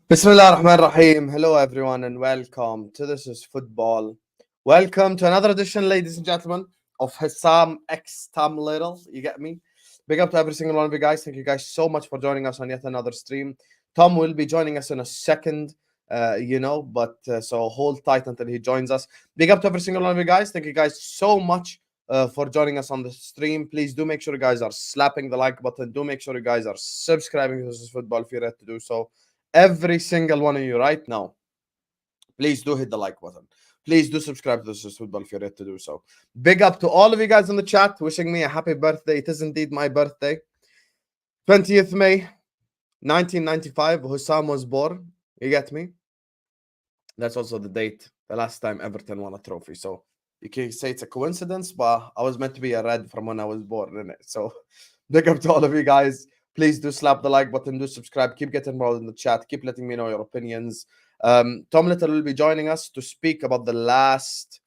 Bismillah ar-Rahman ar-Rahim. Hello everyone and welcome to This is Football. Welcome to another edition, ladies and gentlemen, of Husam X Tam Little. You get me? Big up to every single one of you guys. Thank you guys so much for joining us on yet another stream. Tom will be joining us in a second, but so hold tight until he joins us. Big up to every single one of you guys. Thank you guys so much for joining us on the stream. Please do make sure you guys are slapping the like button. Do make sure you guys are subscribing to This is Football if you're ready to do so. Every single one of you right now, please do hit the like button. Please do subscribe to This is Football if you're ready to do so. Big up to all of you guys in the chat wishing me a happy birthday. It is indeed my birthday. 20th May 1995, Husam was born. You get me? That's also the date, the last time Everton won a trophy. So you can say it's a coincidence, but I was meant to be a red from when I was born, innit? So big up to all of you guys. Please do slap the like button, do subscribe, keep getting involved in the chat, keep letting me know your opinions. Tom Little will be joining us to speak about the last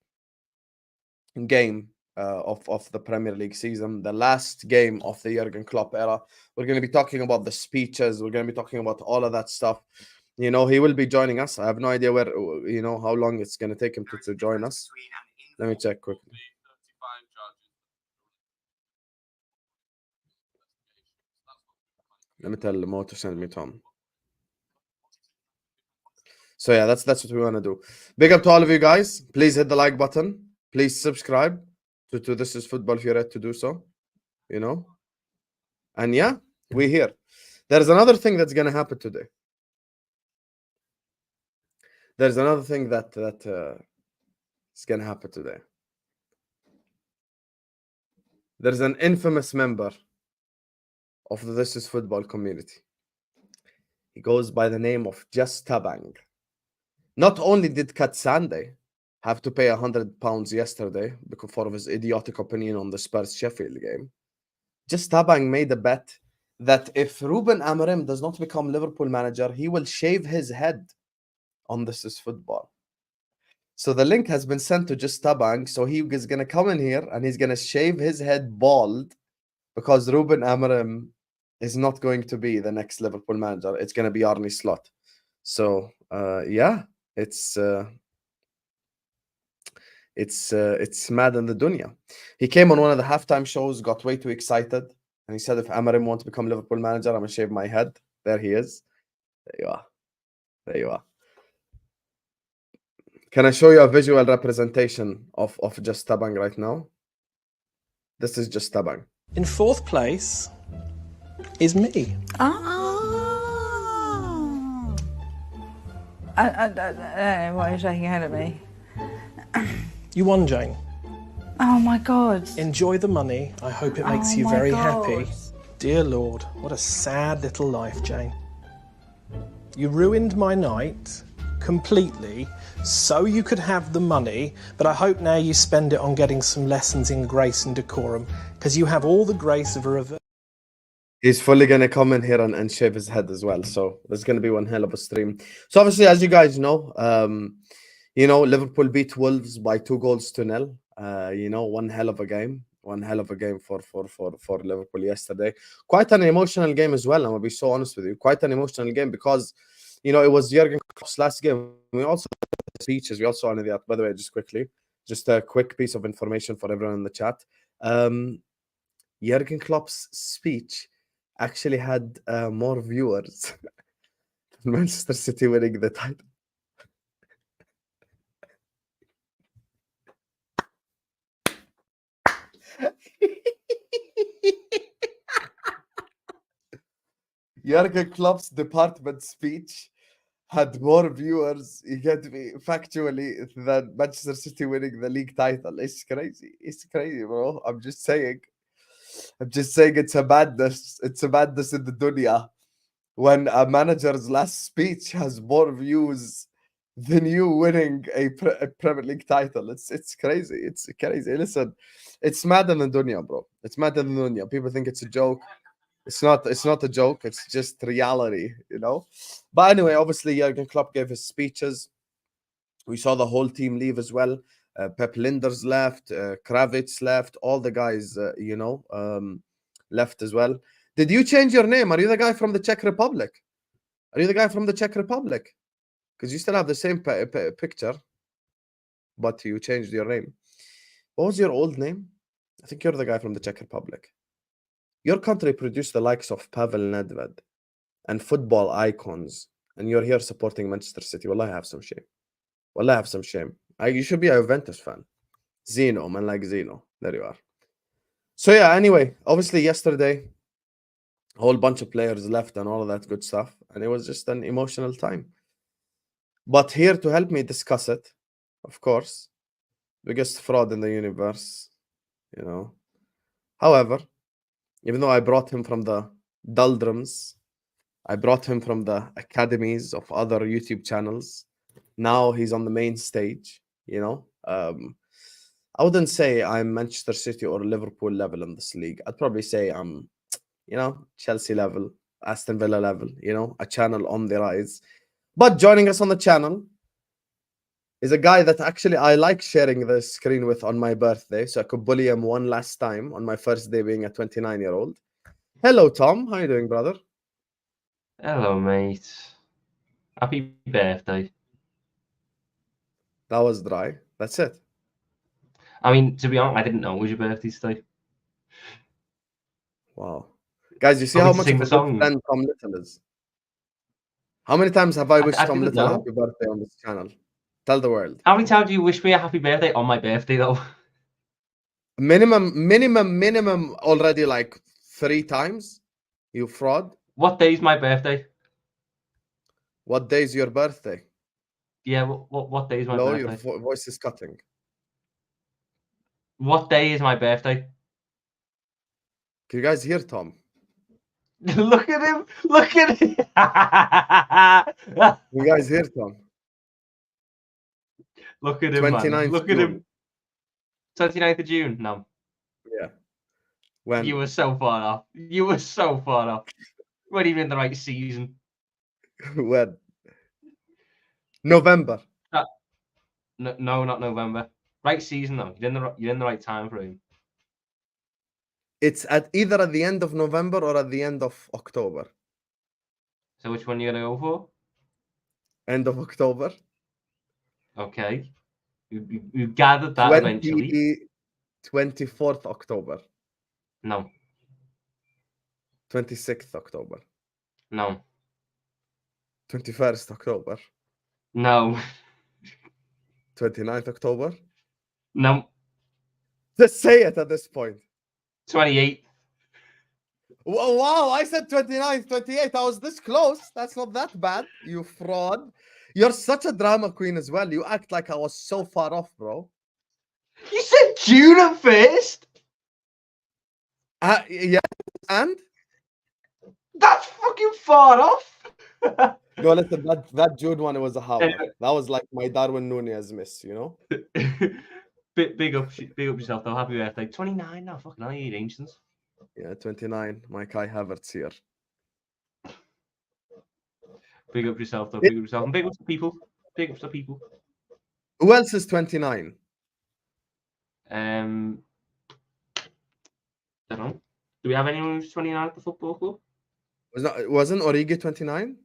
game of the Premier League season, the last game of the Jurgen Klopp era. We're going to be talking about the speeches. We're going to be talking about all of that stuff. You know, he will be joining us. I have no idea where, how long it's going to take him to join us. Let me check quickly. Let me tell Mo to send me Tom. So yeah, that's what we want to do. Big up to all of you guys. Please hit the like button. Please subscribe to This is Football if you're ready to do so. And yeah, we're here. There's another thing that's gonna happen today. There's another thing that is gonna happen today. There's an infamous member of the This is Football community. He goes by the name of Just Tabang. Not only did Katsande have to pay £100 yesterday because of his idiotic opinion on the Spurs Sheffield game, Just Tabang made a bet that if Ruben Amorim does not become Liverpool manager, he will shave his head on This is Football. So the link has been sent to Just Tabang, so he is going to come in here and he's going to shave his head bald because Ruben Amorim is not going to be the next Liverpool manager. It's going to be Arne Slot. So yeah, it's mad in the dunya. He came on one of the halftime shows, got way too excited, and he said, if Amorim wants to become Liverpool manager, I'm going to shave my head. There he is. There you are. There you are. Can I show you a visual representation of Just Tabang right now? This is Just Tabang. In fourth place is me. Why are you shaking your head at me? You won, Jane. Oh my God. Enjoy the money. I hope it makes you very happy. Dear Lord, what a sad little life, Jane. You ruined my night completely so you could have the money, but I hope now you spend it on getting some lessons in grace and decorum, because you have all the grace of a reverse. He's fully going to come in here and shave his head as well. So there's going to be one hell of a stream. So obviously, as you guys know, Liverpool beat Wolves by 2-0. One hell of a game. One hell of a game for Liverpool yesterday. Quite an emotional game as well. I'm going to be so honest with you. Quite an emotional game because, it was Jurgen Klopp's last game. We also had speeches. We also honor that. By the way, just quickly, just a quick piece of information for everyone in the chat. Jurgen Klopp's speech actually had more viewers than Manchester City winning the title. Jurgen Klopp's department speech had more viewers, you get me, factually, than Manchester City winning the league title. It's crazy. It's crazy, bro. I'm just saying it's a madness. It's a madness in the dunya when a manager's last speech has more views than you winning a Premier League title. It's crazy. It's crazy. Listen, it's mad in the dunya, bro. It's mad in the dunya. People think it's a joke. It's not a joke. It's just reality, But anyway, obviously, Jurgen Klopp gave his speeches. We saw the whole team leave as well. Pep Linders left. Kravitz left. All the guys, left as well. Did you change your name? Are you the guy from the Czech Republic? Are you the guy from the Czech Republic? Because you still have the same picture, but you changed your name. What was your old name? I think you're the guy from the Czech Republic. Your country produced the likes of Pavel Nedved and football icons, and you're here supporting Manchester City. Wallah, I have some shame. Wallah, I have some shame. You should be a Juventus fan. Zeno, man, like Zeno. There you are. So yeah, anyway, obviously yesterday, a whole bunch of players left and all of that good stuff, and it was just an emotional time. But here to help me discuss it, of course, biggest fraud in the universe, you know. However, even though I brought him from the doldrums, I brought him from the academies of other YouTube channels. Now he's on the main stage, you know. I wouldn't say I'm Manchester City or Liverpool level in this league. I'd probably say I'm, you know, Chelsea level, Aston Villa level, you know, a channel on the rise. But joining us on the channel is a guy that actually I like sharing the screen with on my birthday, so I could bully him one last time on my first day being a 29-year-old. Hello, Tom. How you doing, brother? Hello, mate. Happy birthday. That was dry. That's it. I mean, to be honest, I didn't know it was your birthday today. Wow. Guys, you see Want how me to much sing of a the good song? friend Tom Little is? How many times have I wished Tom didn't Little a know. happy birthday on this channel? Tell the world. How many times do you wish me a happy birthday on my birthday, though? Minimum already like 3 times. You fraud. What day's my birthday? What day is your birthday? Yeah, what day is my No, birthday? your voice is cutting. What day is my birthday? Can you guys hear Tom? Look at him! Look at him! You guys hear Tom? Look at him, man. 29th Look at June. him. 29th of June? No. Yeah. When? You were so far off. You were so far off. You weren't even in the right season. When? November. No, not November. Right season, though. You're in the right time frame. It's either at the end of November or at the end of October. So which one are you going to go for? End of October. Okay. You gathered that eventually. 24th October. No. 26th October. No. 21st October. No. 29th October. No. Just say it at this point. 28. Wow, I said 29th, 28th. I was this close. That's not that bad. You fraud. You're such a drama queen as well. You act like I was so far off, bro. You said June at first? Yeah, and? That's fucking far off. No, listen, that June one, it was a howl. Anyway. That was like my Darwin Nunez miss, you know? big up yourself, though. Happy birthday. 29 now. Fucking hell, you ancients. Yeah, 29. My Kai Havertz here. Big up yourself, though. Big up yourself. And big up to people. Big up to people. Who else is 29? I don't know. Do we have anyone who's 29 at the football club? Wasn't Origi 29?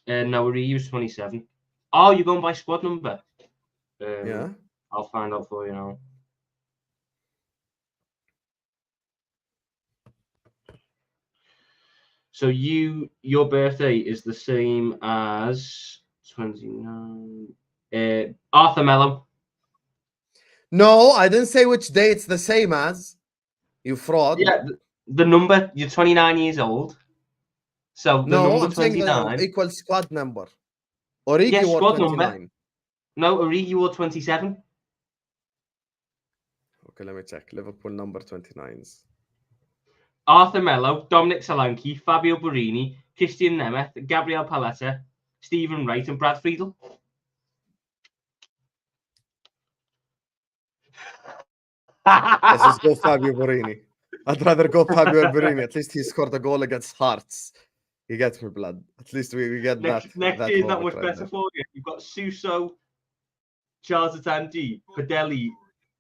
No, we used 27. Oh, you're going by squad number? Yeah. I'll find out for you now. So your birthday is the same as 29. Arthur Mello. No, I didn't say which day it's the same as. You fraud. Yeah, the number. You're 29 years old. So the No, number I'm saying 29 the equal squad number. Origi Yes, wore squad 29. number. No, Origi wore 27. Okay, let me check. Liverpool number 29s. Arthur Mello, Dominic Solanke, Fabio Borini, Christian Nemeth, Gabriel Paletta, Stephen Wright, and Brad Friedel. Let's just go Fabio Borini. I'd rather go Fabio Borini. At least he scored a goal against Hearts. You get me, blood. At least we get Next that year's not moment much right better there. for you. You've got Suso, Charles Atanji, Padelli,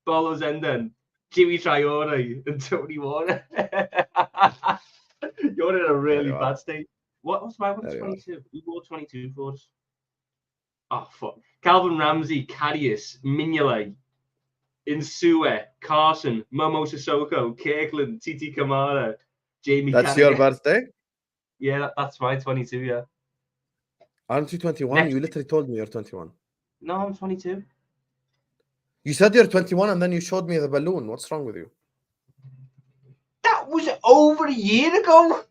Bolo Zenden, Jimmy Traore, and Tony Warner. You're in a really bad state. What's my one? There you are. 22. Who wore 22 for us? Oh, fuck. Calvin Ramsey, Karius, Mignolet, Insue, Carson, Momo Sissoko, Kirkland, Titi Kamara, Jamie That's Carragher. your birthday? Yeah, that's my 22, yeah. Aren't you 21? You literally told me you're 21. No, I'm 22. You said you're 21 and then you showed me the balloon. What's wrong with you? That was over a year ago.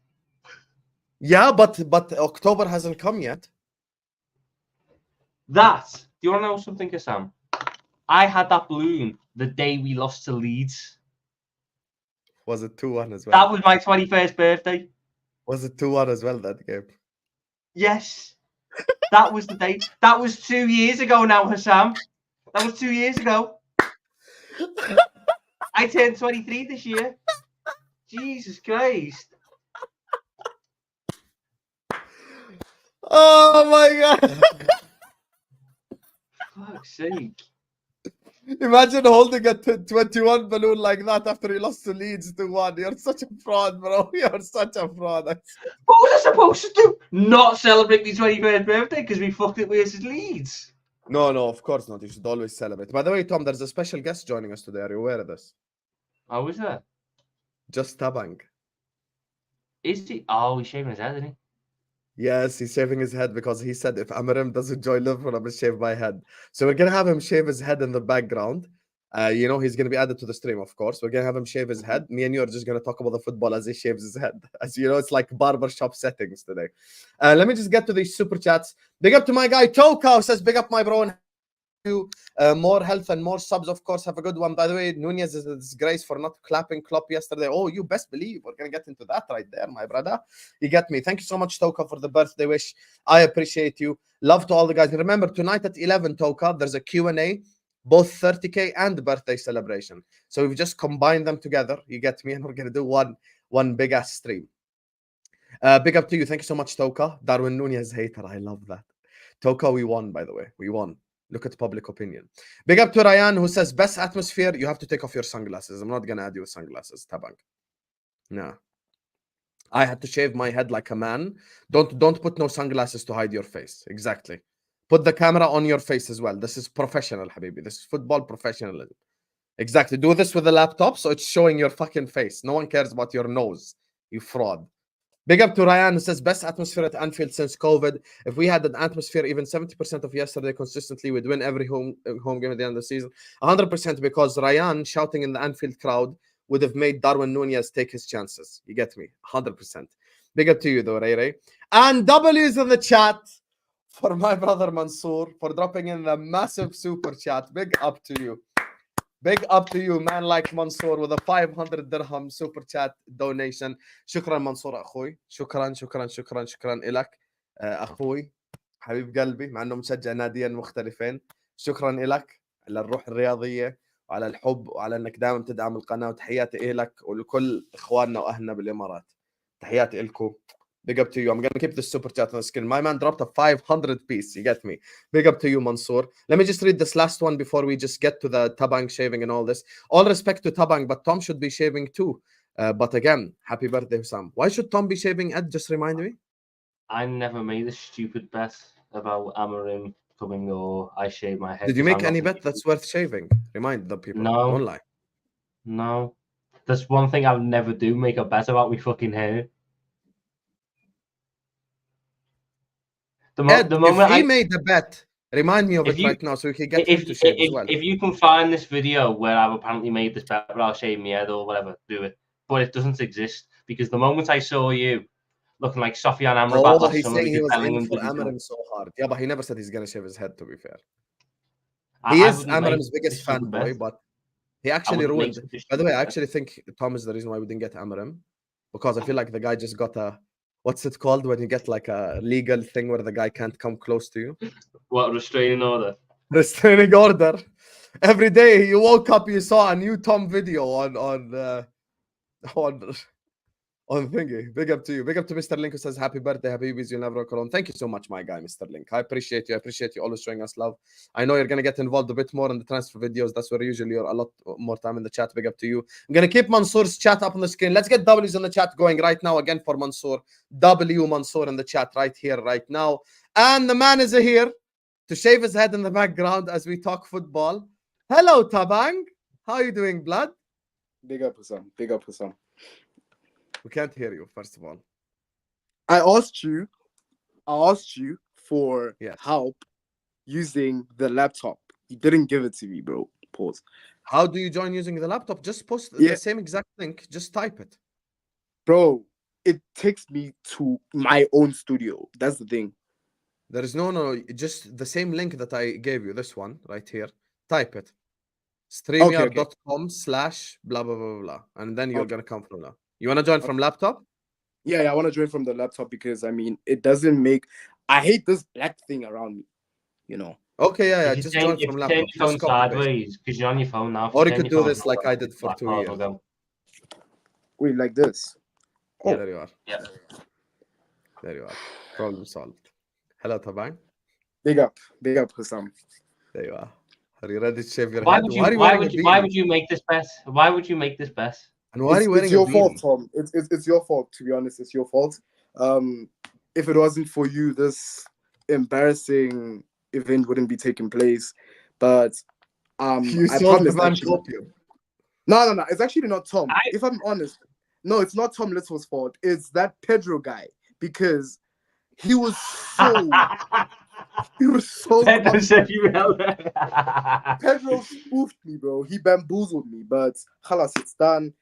Yeah, but October hasn't come yet. Do you want to know something, Husam? I had that balloon the day we lost to Leeds. Was it 2-1 as well? That was my 21st birthday. Was it 2-1 as well, that game? Yes. That was the day. That was 2 years ago now, Husam. That was 2 years ago. I turned 23 this year. Jesus Christ. Oh my god. Fuck's sake. Imagine holding a 21 balloon like that after you lost to Leeds 2-1. You're such a fraud, bro. You're such a fraud. What was I supposed to do? Not celebrate my 21st birthday because we fucked it versus Leeds? No, of course not. You should always celebrate. By the way, Tom, there's a special guest joining us today. Are you aware of this? Oh, is there? Just Tabang. Is he? Oh, he's shaving his head, isn't he? Yes, he's shaving his head because he said if Amarim doesn't join Liverpool, I'm going to shave my head. So we're going to have him shave his head in the background. He's going to be added to the stream, of course. We're going to have him shave his head. Me and you are just going to talk about the football as he shaves his head. As you know, it's like barbershop settings today. Let me just get to these super chats. Big up to my guy, Toka, who says, big up my bro. And more health and more subs, of course. Have a good one. By the way, Nunez is a disgrace for not clapping Klopp yesterday. Oh, you best believe we're going to get into that right there, my brother. You get me. Thank you so much, Toka, for the birthday wish. I appreciate you. Love to all the guys. And remember, tonight at 11, Toka, there's a Q&A, both 30K and birthday celebration. So we've just combined them together. You get me? And we're going to do one big-ass stream. Big up to you. Thank you so much, Toka. Darwin Nunez hater. I love that. Toka, we won, by the way. We won. Look at public opinion. Big up to Ryan, who says, best atmosphere, you have to take off your sunglasses. I'm not going to add you with sunglasses, Tabang. No. I had to shave my head like a man. Don't put no sunglasses to hide your face. Exactly. Put the camera on your face as well. This is professional, Habibi. This is football professionalism. Exactly. Do this with a laptop so it's showing your fucking face. No one cares about your nose, you fraud. Big up to Ryan, who says, best atmosphere at Anfield since COVID. If we had an atmosphere even 70% of yesterday consistently, we'd win every home game at the end of the season. 100% because Ryan shouting in the Anfield crowd would have made Darwin Nunez take his chances. You get me? 100%. Big up to you, though, Ray. And W's in the chat for my brother Mansoor for dropping in the massive super chat. Big up to you. Big up to you, man like Mansoor, with a 500 dirham super chat donation. شكرا منصور أخوي. شكرا إلك أخوي حبيب قلبي مع أنه مشجع ناديين مختلفين. شكرا إلك على الروح الرياضية وعلى الحب وعلى أنك دائما تدعم القناة. وتحياتي إلك ولكل إخواننا وأهلنا بالإمارات. تحياتي إلكم. Big up to you. I'm going to keep the super chat on the screen. My man dropped a 500 piece. You get me? Big up to you, Mansoor. Let me just read this last one before we just get to the Tabang shaving and all this. All respect to Tabang, but Tom should be shaving too. But again, happy birthday, Husam. Why should Tom be shaving, Ed? Just remind me. I never made a stupid bet about Amarim coming or I shave my head. Did you make any bet that's worth shaving? Remind the people. No. Don't lie. No. That's one thing I would never do, make a bet about me fucking hair. Ed, if he made the bet, remind me of it right now so we can get him to shave as well. If you can find this video where I've apparently made this bet, I'll shave my head or whatever, do it. But it doesn't exist because the moment I saw you looking like Sofiane Amrabat last he's summer, saying he was in for Amarim so hard. Yeah, but he never said he's going to shave his head, to be fair. He is Amarim's biggest fanboy, but he actually ruined. By the way, I actually think Tom is the reason why we didn't get Amarim, because I feel like the guy just got a, what's it called when you get like a legal thing where the guy can't come close to you? What, restraining order? Restraining order. Every day you woke up, you saw a new Tom video on On thingy. Big up to you. Big up to Mr. Link who says happy birthday, Habibis, you'll never walk alone. Thank you so much, my guy, Mr. Link. I appreciate you. I appreciate you always showing us love. I know you're gonna get involved a bit more in the transfer videos. That's where usually you're a lot more time in the chat. Big up to you. I'm gonna keep Mansour's chat up on the screen. Let's get W's on the chat going right now again for Mansour. W Mansour in the chat right here, right now. And the man is here to shave his head in the background as we talk football. Hello, Tabang. How are you doing, blood? Big up, Husam. Big up, Husam. We can't hear you, first of all. I asked you for Yes. help using the laptop. You didn't give it to me, bro. Pause. How do you join using the laptop? Just post Yeah. the same exact link. Just type it. Bro, it takes me to my own studio. That's the thing. There is no, just the same link that I gave you, this one right here. Type it. StreamYard.com/ blah, blah, blah, blah. And then you're going to come from now. You want to join from laptop? Yeah, I want to join from the laptop because, I mean, it doesn't make... I hate this black thing around me, you know? Okay, yeah, If you just turn- join if from you laptop. turn your phone Just copy paste. sideways because you're on your phone now. If Or you turn could your do phone this like I did for black 2 bar years. will go. Wait, like this. Oh. There you are. Yeah. There you are. Problem solved. Hello, Tabang. Big up, Husam. There you are. Are you ready to shave your Why head? would you? Why are you Why wearing would a you? Why beanie? would you make this bet? Why would you make this bet? And why are you wearing It's your a fault, beanie? Tom. It's your fault, to be honest. It's your fault. If it wasn't for you, this embarrassing event wouldn't be taking place. But You I sold the promise. man Actually, copium. no. It's actually not Tom. If I'm honest, no, it's not Tom Little's fault. It's that Pedro guy because he was so Pedro said you Pedro spoofed me, bro. He bamboozled me, but halas, it's done.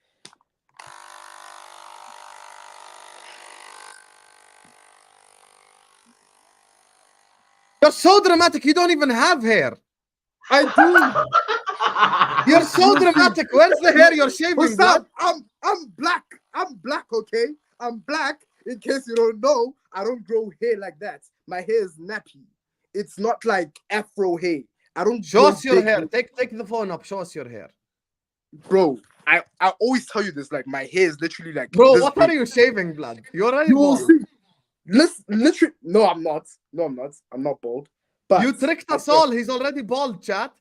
You're so dramatic. You don't even have hair. I do. You're so dramatic. Where's the hair you're shaving, blood? I'm black. I'm black, okay? I'm black. In case you don't know, I don't grow hair like that. My hair is nappy. It's not like afro hair. I don't Show grow us your big hair. Take the phone up. Show us your hair. Bro, I always tell you this. Like, my hair is literally like... Bro, this what big. are you shaving, blood? You're already You will bald. see. Literally... No, I'm not. I'm not bald. But You tricked us all. He's already bald, chat.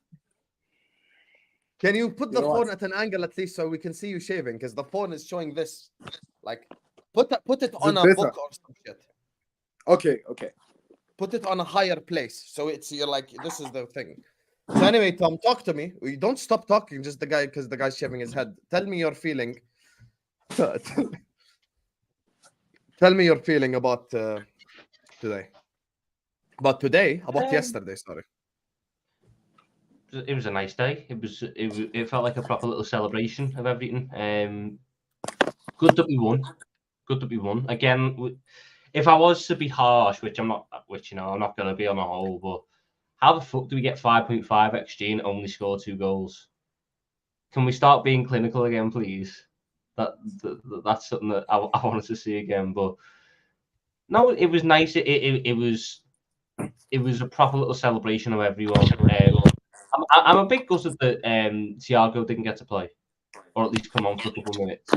Can you put the know phone what? at an angle at least so we can see you shaving? Because the phone is showing this. Like, put it on a better? book or some shit. Okay. Put it on a higher place. So you're like, this is the thing. So anyway, Tom, talk to me. We don't stop talking, just the guy, because the guy's shaving his head. Tell me your feeling. Tell me your feeling about today. About yesterday, sorry. It was a nice day. It felt like a proper little celebration of everything. Good that we won. Again, if I was to be harsh, which I'm not going to be on a whole, but how the fuck do we get 5.5 XG and only score 2 goals? Can we start being clinical again, please? That's something that I wanted to see again. But no, it was nice. It was a proper little celebration of everyone. I'm a bit gutted that Thiago didn't get to play, or at least come on for a couple of minutes.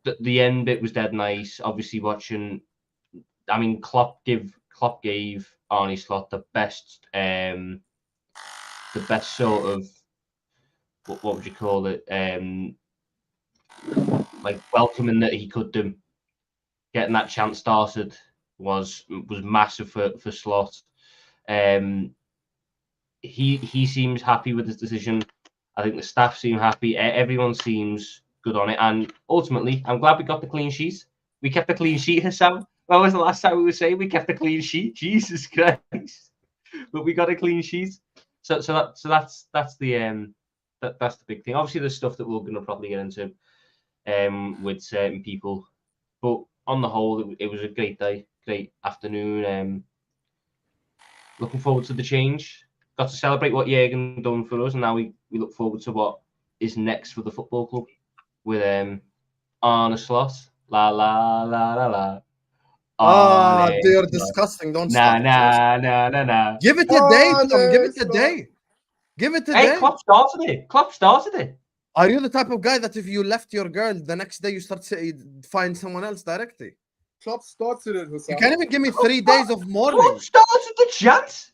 But the end bit was dead nice. Obviously, watching. I mean, Klopp gave Arne Slot the best sort of what would you call it? Like welcoming that he could do. Getting that chance started was massive for Slot. He seems happy with his decision. I think the staff seem happy. Everyone seems good on it. And ultimately, I'm glad we got the clean sheet. We kept the clean sheet, Husam. When was the last time we were saying we kept the clean sheet? Jesus Christ! But we got a clean sheet. So that's the big thing. Obviously, there's stuff that we're going to probably get into with certain people. But on the whole, it was a great day, great afternoon. Looking forward to the change. Got to celebrate what Jürgen done for us, and now we look forward to what is next for the football club with Arne Slot. La la la la la. You're disgusting. Don't nah, stop. Nah. Give it a day, Tom. Give it a day. Give it a day. Hey, Klopp started it. Are you the type of guy that if you left your girl, the next day you find someone else directly? Klopp started it, Husam. You can't even give me 3 days of mourning. Klopp started the chant.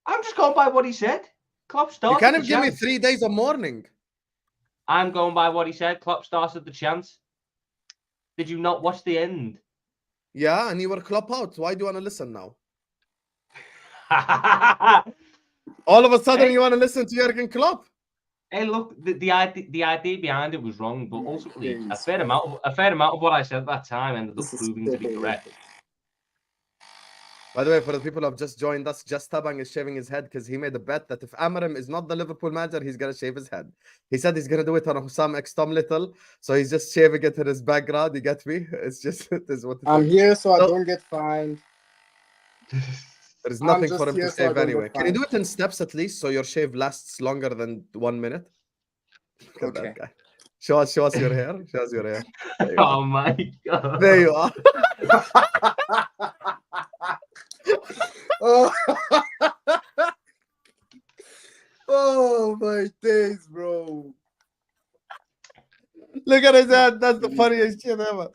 I'm just going by what he said. Klopp started You can't the even give me chant. 3 days of mourning. I'm going by what he said. Klopp started the chant. Did you not watch the end? Yeah, and you were Klopp out. Why do you want to listen now? All of a sudden, you want to listen to Jurgen Klopp? Hey, look, the idea behind it was wrong, but ultimately, a fair amount of what I said at that time ended up proving to be correct. By the way, for the people who have just joined us, Just Tabang is shaving his head because he made a bet that if Amarim is not the Liverpool manager, he's going to shave his head. He said he's going to do it on Husam X Tom Little, so he's just shaving it in his background. You get me? It's just, it is what it I'm is. here so I don't get fined. There's nothing I'm for him just to here so I shave don't anyway. get Can you do fined. it in steps at least so your shave lasts longer than 1 minute? Look at Okay. that guy. Show us your hair. Show us your hair. There you Oh are. my god! There you are. Oh. Oh my days, bro. Look at his head. That's the funniest shit ever.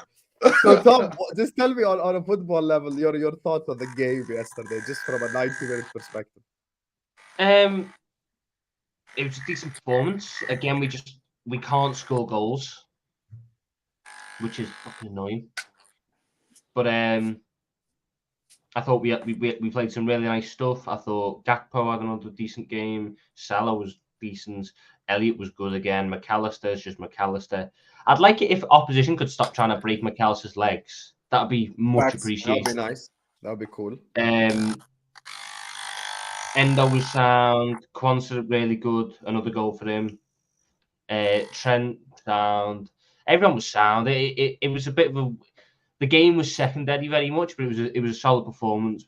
So Tom, just tell me on a football level your thoughts on the game yesterday, just from a 90-minute perspective. It was a decent performance. Again, we can't score goals, which is fucking annoying. But I thought we played some really nice stuff. I thought Gakpo had another decent game. Salah was decent. Elliott was good again. McAllister's just McAllister. I'd like it if opposition could stop trying to break McAllister's legs. That'd be much Facts. appreciated. That'd be nice. That'd be cool. Endo was sound. Quansah really good. Another goal for him. Trent sound. Everyone was sound. It was a bit of a. The game was secondary very much, but it was a solid performance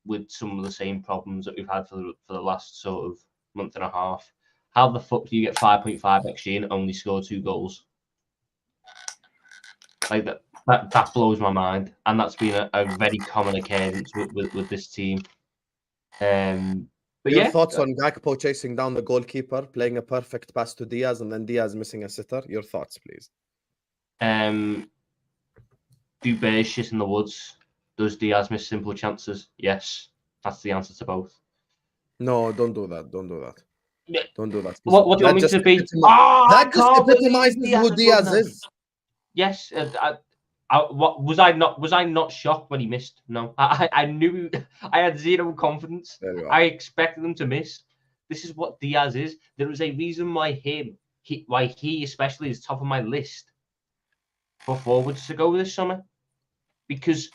with some of the same problems that we've had for the last sort of month and a half. How the fuck do you get 5.5 XG and only score 2 goals? Like that blows my mind, and that's been a very common occurrence with this team. But Your yeah, thoughts on Gakpo chasing down the goalkeeper, playing a perfect pass to Diaz, and then Diaz missing a sitter? Your thoughts, please. Do Bears shit in the woods? Does Diaz miss simple chances? Yes, that's the answer to both. No, don't do that. Don't do that. Yeah. Don't do that. What do you want me to be? That just epitomizes who Diaz is. Yes. Was I not shocked when he missed? No, I knew. I had zero confidence. I expected him to miss. This is what Diaz is. There is a reason why he especially is top of my list for forwards to go this summer, because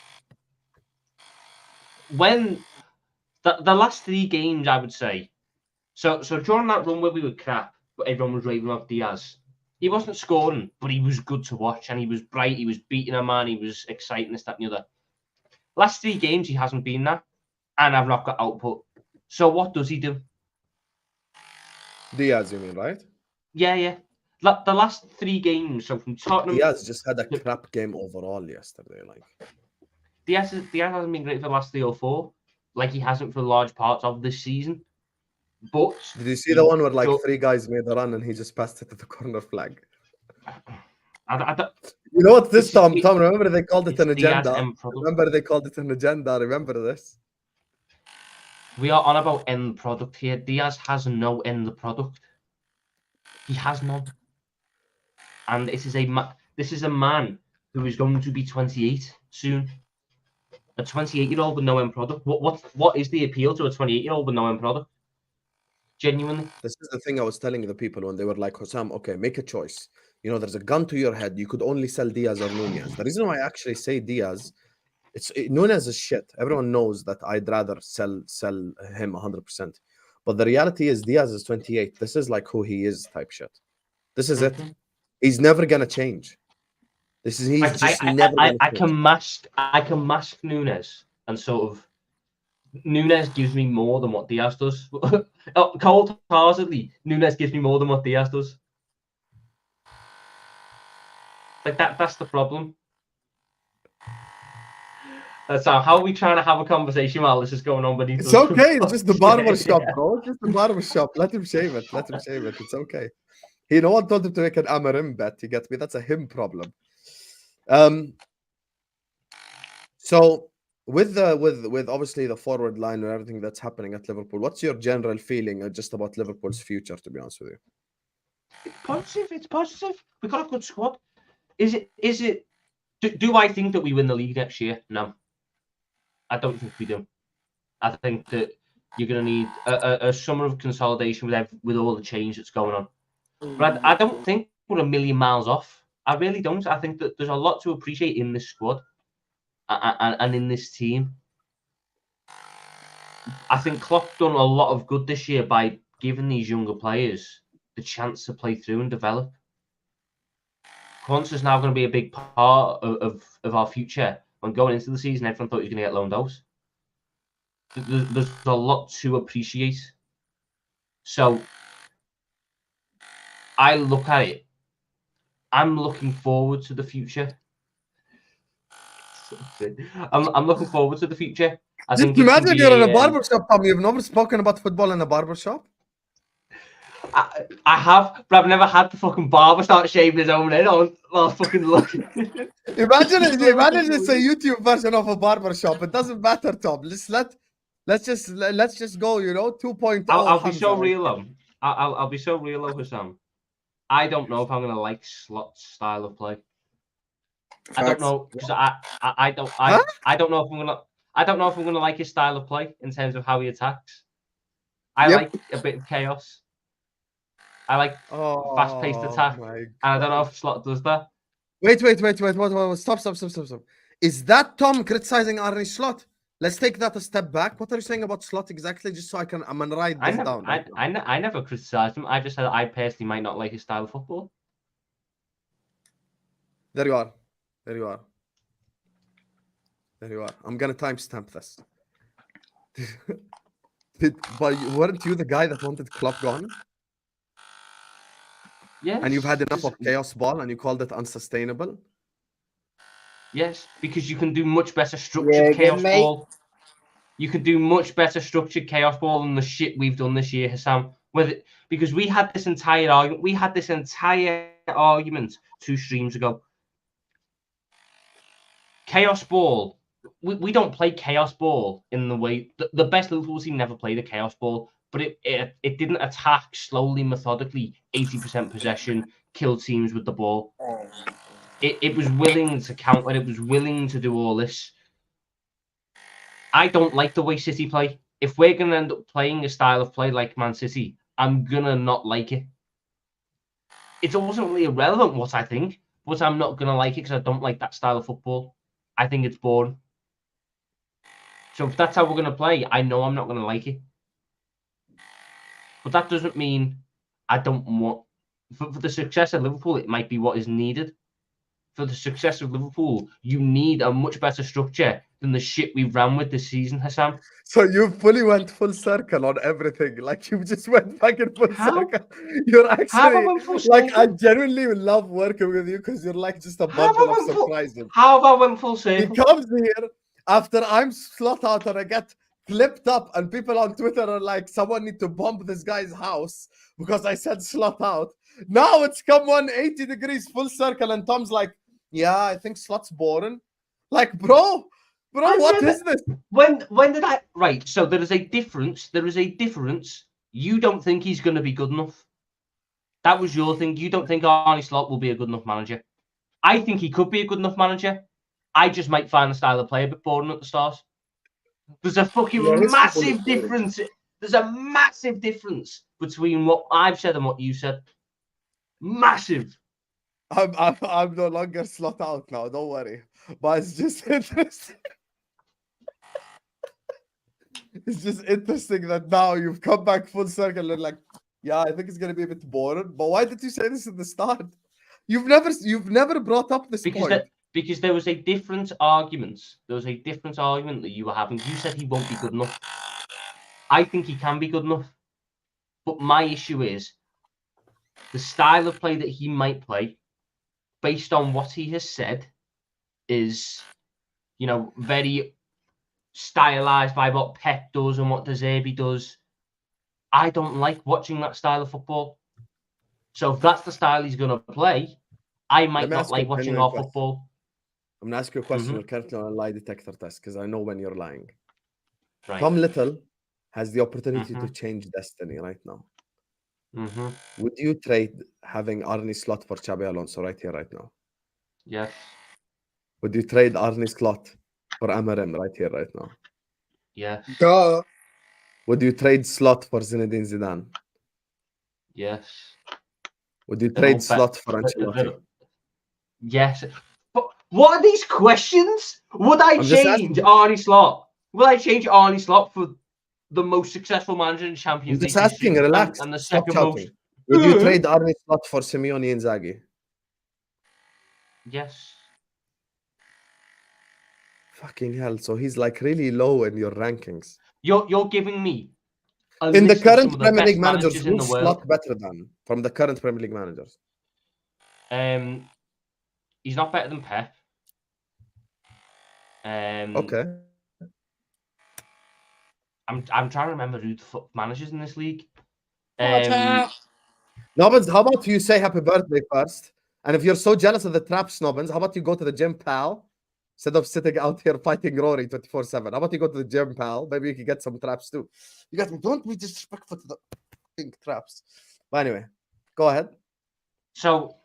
when the last 3 games, I would say, so during that run where we were crap, but everyone was raving off Diaz. He wasn't scoring, but he was good to watch, and he was bright. He was beating a man. He was exciting, this, that, and the other. Last 3 games, he hasn't been that, and I've not got output. So what does he do? Diaz, you mean, right? Yeah. The last 3 games, so from Tottenham. Diaz just had a crap game overall yesterday. Like Diaz hasn't been great for the last 3 or 4, like he hasn't for large parts of this season. But did you see the one where like 3 guys made a run and he just passed it to the corner flag? You know what this, Tom? Remember they called it an agenda. Remember this. We are on about end product here. Diaz has no end product. He has none. And this is a man who is going to be 28 soon. A 28-year-old with no end product. What is the appeal to a 28-year-old with no end product? Genuinely. This is the thing I was telling the people when they were like, Husam, okay, make a choice. You know, there's a gun to your head. You could only sell Diaz or Nunez. The reason why I actually say Diaz, Nunez is shit. Everyone knows that I'd rather sell him 100%. But the reality is Diaz is 28. This is like who he is type shit. This is it. He's never gonna change. I can mask Nunez, and sort of Nunez gives me more than what Diaz does. Cold-heartedly, Nunez gives me more than what Diaz does. Like that's the problem. So how are we trying to have a conversation while this is going on? But it's okay. It's just the barber shop, bro. It's just the barber shop. Let him shave it. It's okay. No one told him to make an Amarim bet. You get me? That's a him problem. So with obviously the forward line and everything that's happening at Liverpool, what's your general feeling just about Liverpool's future? To be honest with you, It's positive. It's positive. We've got a good squad. Is it? Do I think that we win the league next year? No, I don't think we do. I think that you're going to need a summer of consolidation with all the change that's going on. But I don't think we're a million miles off. I really don't. I think that there's a lot to appreciate in this squad and in this team. I think Klopp done a lot of good this year by giving these younger players the chance to play through and develop. Quance is now going to be a big part of our future. When going into the season, everyone thought he was going to get loaned out. There's a lot to appreciate. So I look at it. I'm looking forward to the future. I'm looking forward to the future. I think imagine you're in a barbershop, Tom. You've never spoken about football in a barbershop? I have, but I've never had the fucking barber start shaving his own head while fucking looking. Imagine it's a YouTube version of a barbershop. It doesn't matter, Tom. Let's just go, 2.0. I'll be so real, I'll be so real, Husam. I don't know if I'm gonna like Slot's style of play. Facts. I don't know because I don't know if I'm gonna like his style of play in terms of how he attacks. I like a bit of chaos. I like fast-paced attack, and I don't know if Slot does that. Wait! Stop! Is that Tom criticizing Arne Slot? Let's take that a step back. What are you saying about Slot exactly? Just so I'm gonna write this down. I never criticized him. I just said I personally might not like his style of football. There you are. I'm gonna timestamp this. But weren't you the guy that wanted Klopp gone? Yes. And you've had enough of chaos ball, and you called it unsustainable. Yes, because you can do much better structured chaos ball. You can do much better structured chaos ball than the shit we've done this year, Husam. Because we had this entire argument. We had this entire argument 2 streams ago. Chaos ball. We don't play chaos ball in the way the best Liverpool team never played a chaos ball, but it didn't attack slowly, methodically, 80% possession, kill teams with the ball. It was willing to counter. It was willing to do all this. I don't like the way City play. If we're going to end up playing a style of play like Man City, I'm going to not like it. It's ultimately irrelevant what I think, but I'm not going to like it because I don't like that style of football. I think it's boring. So if that's how we're going to play, I know I'm not going to like it. But that doesn't mean I don't want... For the success of Liverpool, it might be what is needed. For the success of Liverpool, you need a much better structure than the shit we ran with this season, Husam. So you fully went full circle on everything. Like you just went back in full circle. You're actually like, I genuinely love working with you because you're like just a bundle of surprises. How have I went full circle? He comes here after I'm Slot out and I get clipped up and people on Twitter are like, someone need to bomb this guy's house because I said Slot out. Now it's come 180 degrees full circle and Tom's like, yeah, I think Slot's boring. Like, bro, what is this? When did I... Right, so there is a difference. You don't think he's going to be good enough. That was your thing. You don't think Arne Slot will be a good enough manager. I think he could be a good enough manager. I just might find the style of play a bit boring at the start. There's a fucking massive difference. There's a massive difference between what I've said and what you said. Massive. I'm no longer Slot out now. Don't worry. But it's just interesting. It's just interesting that now you've come back full circle and like, yeah, I think it's gonna be a bit boring. But why did you say this at the start? You've never brought up this point. Because there was a different argument. There was a different argument that you were having. You said he won't be good enough. I think he can be good enough. But my issue is the style of play that he might play, based on what he has said, is, very stylized by what Pep does and what De Zerbi does. I don't like watching that style of football. So if that's the style he's going to play, I might me not ask you like a watching genuine our question. football. I'm gonna ask you a question. Mhm. You're currently on a lie detector test because I know when you're lying. Right. Tom Little has the opportunity to Mhm. change destiny right now. Mm-hmm. Would you trade having Arnie Slot for Xabi Alonso right here, right now? Yes. Would you trade Arnie Slot for Amarim right here, right now? Yes. Duh. Would you trade Slot for Zinedine Zidane? Yes. Would you They're all trade Slot for they're- Ancelotti? Yes. But what are these questions? Would I I'm just change asking. Arnie Slot? Will I change Arnie Slot for the most successful manager in I'm Champions League just asking. history Relax. and the Stop second most? shouting. Would you trade Arnie Slot for Simeone Inzaghi? Yes. Fucking hell. So he's like really low in your rankings. You're giving me a In the list of some current of the Premier best League managers, in the who's world. Slot better than from the current Premier League managers? He's not better than Pep. Okay. I'm trying to remember who the fuck managers in this league. Snobbins, how about you say happy birthday first? And if you're so jealous of the trap, Snobbins, how about you go to the gym, pal? Instead of sitting out here fighting Rory 24/7. How about you go to the gym, pal? Maybe you can get some traps too. You got me. Don't be disrespectful to the fucking traps. But anyway, go ahead. So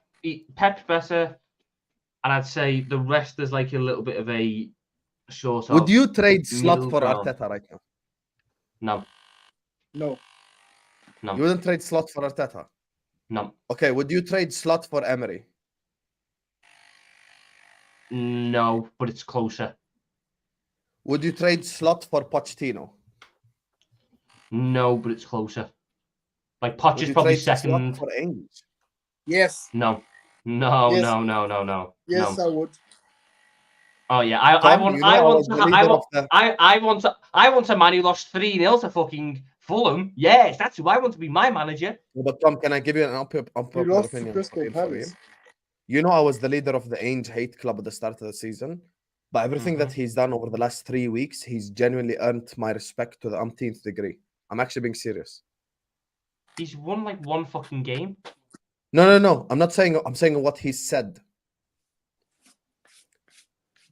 Pep's better, and I'd say the rest is like a little bit of a sort of. Would you trade Slot middle for ground. Arteta right now? No. No. No. You wouldn't trade Slot for Arteta? No. Okay, would you trade Slot for Emery? No, but it's closer. Would you trade Slot for Pochettino? No, but it's closer. Like Poch Would is you probably trade Slot second. for Ainge? Yes. No. No, Yes. no. Yes, No. I would. Oh yeah, I Tom, want you know I was the leader of the- I want a man who lost 3-0 to fucking Fulham. Yes, that's who I want to be my manager. But Tom, can I give you an We unpopular lost to opinion? Crystal Kareem? Palace. You know I was the leader of the Ainge hate club at the start of the season. But everything that he's done over the last 3 weeks, he's genuinely earned my respect to the umpteenth degree. I'm actually being serious. He's won like one fucking game. No. I'm not saying. I'm saying what he said.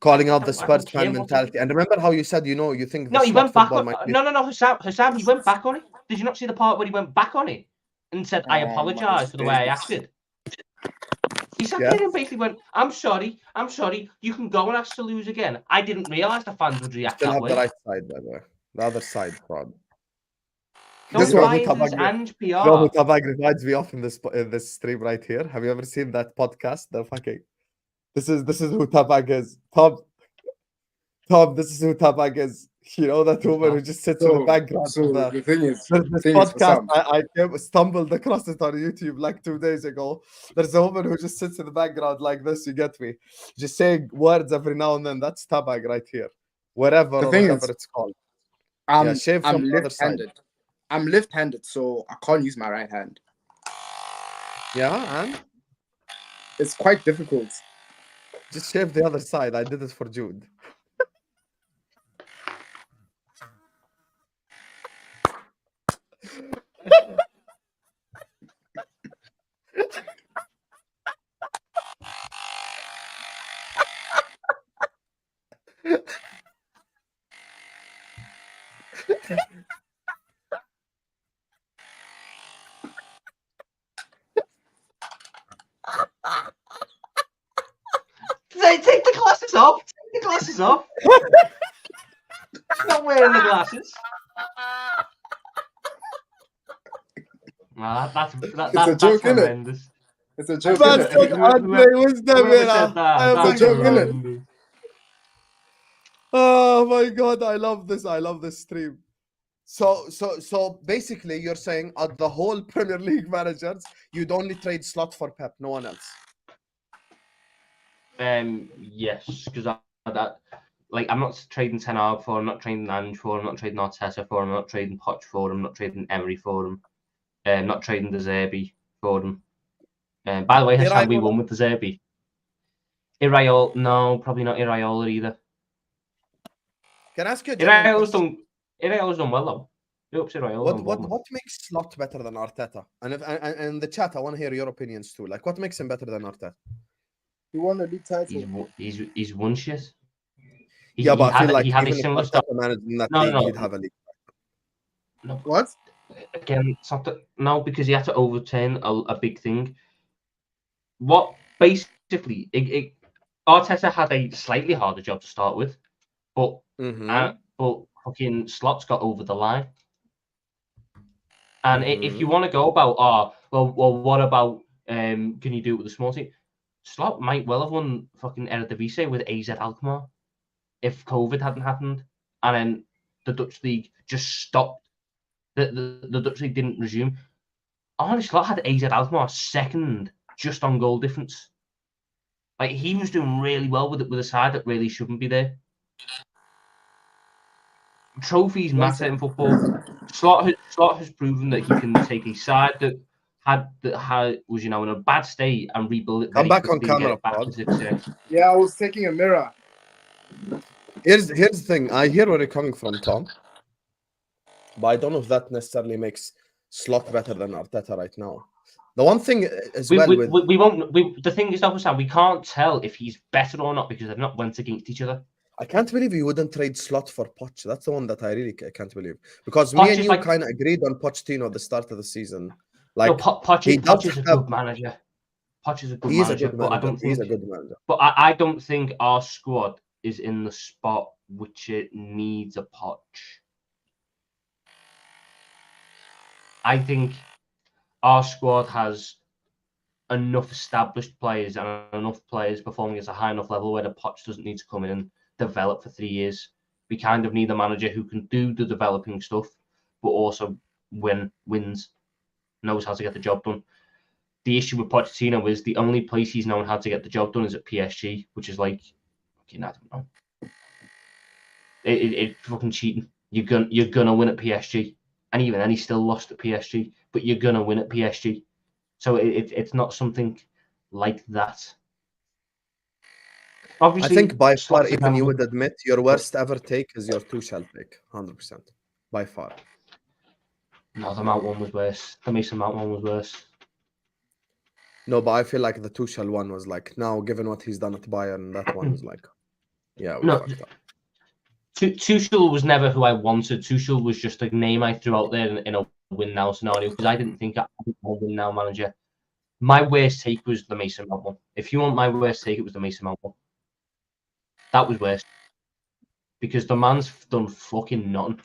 Calling out the Spurs fan mentality. And remember how you said, you think No, the he Slot went back football on. might be... No, Husam, he went back on it. Did you not see the part where he went back on it and said, "I apologize for the way I acted"? He sat there and basically went, I'm sorry. You can go and ask to lose again. I didn't realise the fans would react Still that have way." the right side, by the way. The other side, fraud. Don't buy into this Ange PR. You know who Tabag reminds me of in this stream right here? Have you ever seen that podcast? The fucking... This is who Tabag is. Tom, this is who Tabag is. You know that woman who just sits in the background. So the thing is, This podcast, I stumbled across it on YouTube like 2 days ago. There's a woman who just sits in the background like this. You get me? Just saying words every now and then. That's Tabag right here. Wherever or whatever it's called. Shave I'm from the other side. left-handed. I'm left-handed, so I can't use my right hand. Yeah, and It's quite difficult. just shave the other side. I did it for Jude. Take the glasses off. Take the glasses off. Not wearing the glasses. That's horrendous. It's a joke. That's Innit? what Andre Wisdom Whoever said that, It's a that's joke, innit? horrendous. Oh my god, I love this stream. So basically you're saying the whole Premier League managers, you'd only trade Slot for Pep, no one else. Yes, because I'm not trading Ten Hag for him, I'm not trading Ange for him, I'm not trading Arteta for him, I'm not trading Poch for him, I'm not trading Emery for him, not trading De Zerbi for him. By the way, Husam, we won with De Zerbi. Iraola, no, probably not Iraola either. Can I ask you a Iraola's done well though. What makes Slot better than Arteta? And and in the chat, I want to hear your opinions too. Like, what makes him better than Arteta? He won a league title. He's won shit. Yeah, but I feel like he had even a if similar Arteta start. managed in that No, league, no, he'd have a league. No, What? again, it's not that, no, because he had to overturn a big thing. What basically, Arteta had a slightly harder job to start with, but fucking Slot's got over the line. And if you want to go about, well, what about can you do it with a small team? Slot might well have won fucking Eredivisie with AZ Alkmaar if COVID hadn't happened, and then the Dutch league just stopped. The Dutch league didn't resume. Arne Slot had AZ Alkmaar second, just on goal difference. Like, he was doing really well with a side that really shouldn't be there. Trophies matter in football. Slot has proven that he can take a side that was in a bad state and rebuild it very Come back on quickly and get camera, it back to success. Yeah, I was taking a mirror. Here's the thing. I hear where you're coming from, Tom. But I don't know if that necessarily makes Slot better than Arteta right now. The one thing as well with we won't. The thing is, Sam, we can't tell if he's better or not because they've not went against each other. I can't believe you wouldn't trade Slot for Poch. That's the one that I really can't believe. Because Poch me and is you like, kind of agreed on Pochettino at the start of the season. Like, no, Poch is a good manager. Poch is a good manager, but I don't think he's a good manager. But I don't think our squad is in the spot which it needs a Poch. I think our squad has enough established players and enough players performing at a high enough level where the Poch doesn't need to come in and develop for 3 years. We kind of need a manager who can do the developing stuff, but also wins, knows how to get the job done. The issue with Pochettino is the only place he's known how to get the job done is at PSG, which is like, I don't know. It's fucking cheating. You're gonna win at PSG, and even then he still lost at PSG. But you're gonna win at PSG, so it's not something like that. Obviously, I think by far, even you would admit your worst ever take is your Tuchel pick, 100%, by far. No, the Mount one was worse. The Mason Mount one was worse. No, but I feel like the Tuchel one was like, now given what he's done at Bayern, that one was like, yeah, we fucked up. Tuchel was never who I wanted. Tuchel was just a name I threw out there in a win now scenario because I didn't think I was a win now manager. My worst take was the Mason Mount one. If you want my worst take, it was the Mason Mount one. That was worse because the man's done fucking nothing.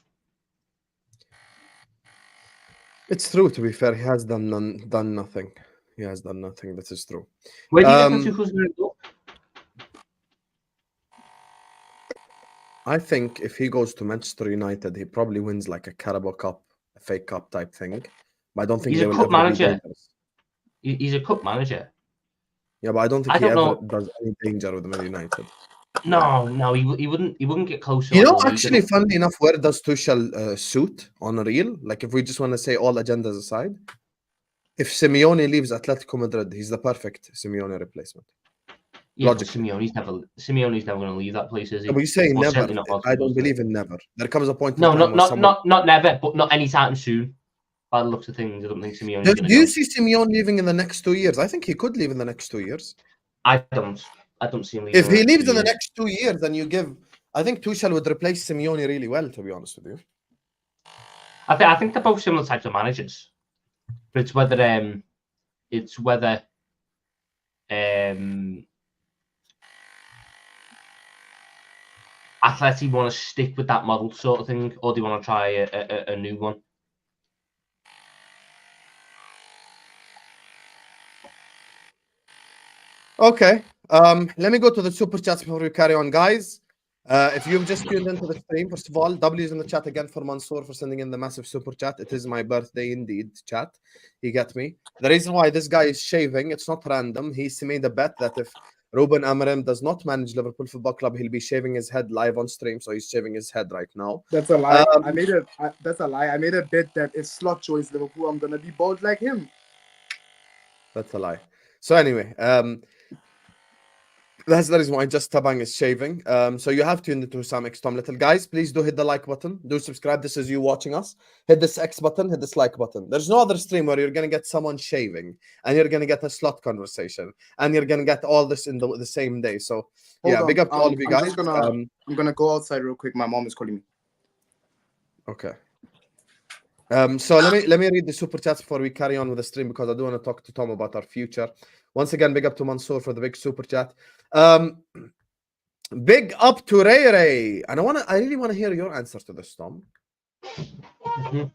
It's true, to be fair. He has done nothing. He has done nothing. That is true. Where do you think Tuchel's going to go? I think if he goes to Manchester United, he probably wins like a Carabao Cup, a FA Cup type thing. But I don't think he's a cup manager. He's a cup manager. Yeah, but I don't think he ever does any danger with Man United. No, he wouldn't get closer. You know, actually, funnily enough, where does Tuchel suit on a real? Like, if we just want to say all agendas aside, if Simeone leaves Atletico Madrid, he's the perfect Simeone replacement. Yeah, Simeone's never going to leave that place, is he? But you say never. I don't believe in never. There comes a point. No, not never, but not anytime soon. By the looks of things, I don't think Simeone. Do you see Simeone leaving in the next 2 years? I think he could leave in the next 2 years. I don't see him leaving. If he leaves in the next 2 years, then you give. I think Tuchel would replace Simeone really well, to be honest with you. I think they're both similar types of managers, but it's whether Atleti want to stick with that model sort of thing, or do you want to try a new one? Okay. Let me go to the super chats before we carry on, guys. If you've just tuned into the stream, first of all, W's in the chat again for Mansour for sending in the massive super chat. It is my birthday indeed, chat. You get me? The reason why this guy is shaving, it's not random. He's made a bet that if Ruben Amorim does not manage Liverpool Football Club, he'll be shaving his head live on stream. So he's shaving his head right now. That's a lie. That's a lie. I made a bet that if Slot joins Liverpool, I'm gonna be bald like him. That's a lie. So anyway, That's the reason why just Tabang is shaving. So you have tuned into Husam X Tom Little. Guys, please do hit the like button. Do subscribe. This is you watching us. Hit this X button. Hit this like button. There's no other stream where you're going to get someone shaving and you're going to get a slot conversation and you're going to get all this in the same day. So, Hold yeah, on. big up to all of you guys. I'm gonna go outside real quick. My mom is calling me. Okay. So let me read the super chats before we carry on with the stream because I do want to talk to Tom about our future. Once again, big up to Mansour for the big super chat. Big up to Ray Ray. And I really want to hear your answer to this, Tom.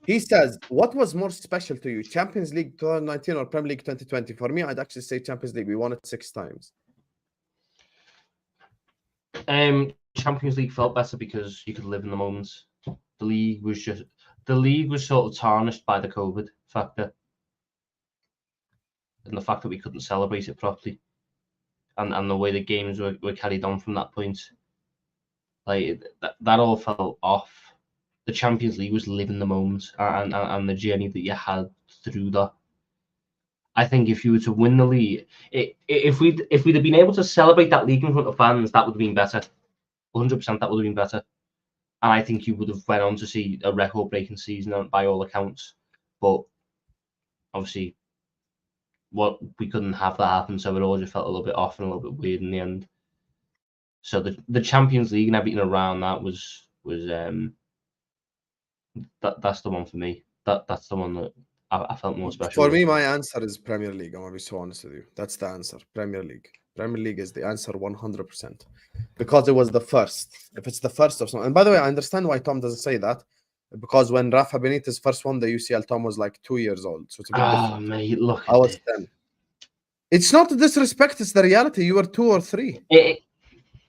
He says, what was more special to you, Champions League 2019 or Premier League 2020? For me, I'd actually say Champions League. We won it 6 times. Champions League felt better because you could live in the moments. The league was sort of tarnished by the COVID factor. And the fact that we couldn't celebrate it properly. And the way the games were carried on from that point. Like that all fell off. The Champions League was living the moment and the journey that you had through that. I think if you were to win the league, if we'd have been able to celebrate that league in front of fans, that would have been better. 100% that would have been better. And I think you would have went on to see a record-breaking season by all accounts. But obviously, we couldn't have that happen, so it all just felt a little bit off and a little bit weird in the end. So the Champions League and everything around that was that's the one for me. That's the one that I felt more special. For me, my answer is Premier League. I'm gonna be so honest with you. That's the answer. Premier League. Premier League is the answer 100%. Because it was the first. If it's the first of something. And by the way, I understand why Tom doesn't say that. Because when Rafa Benitez first won the UCL, Tom was like 2 years old. So it's a bit different. Mate, look. I was 10. It's not disrespect, it's the reality. You were 2 or 3.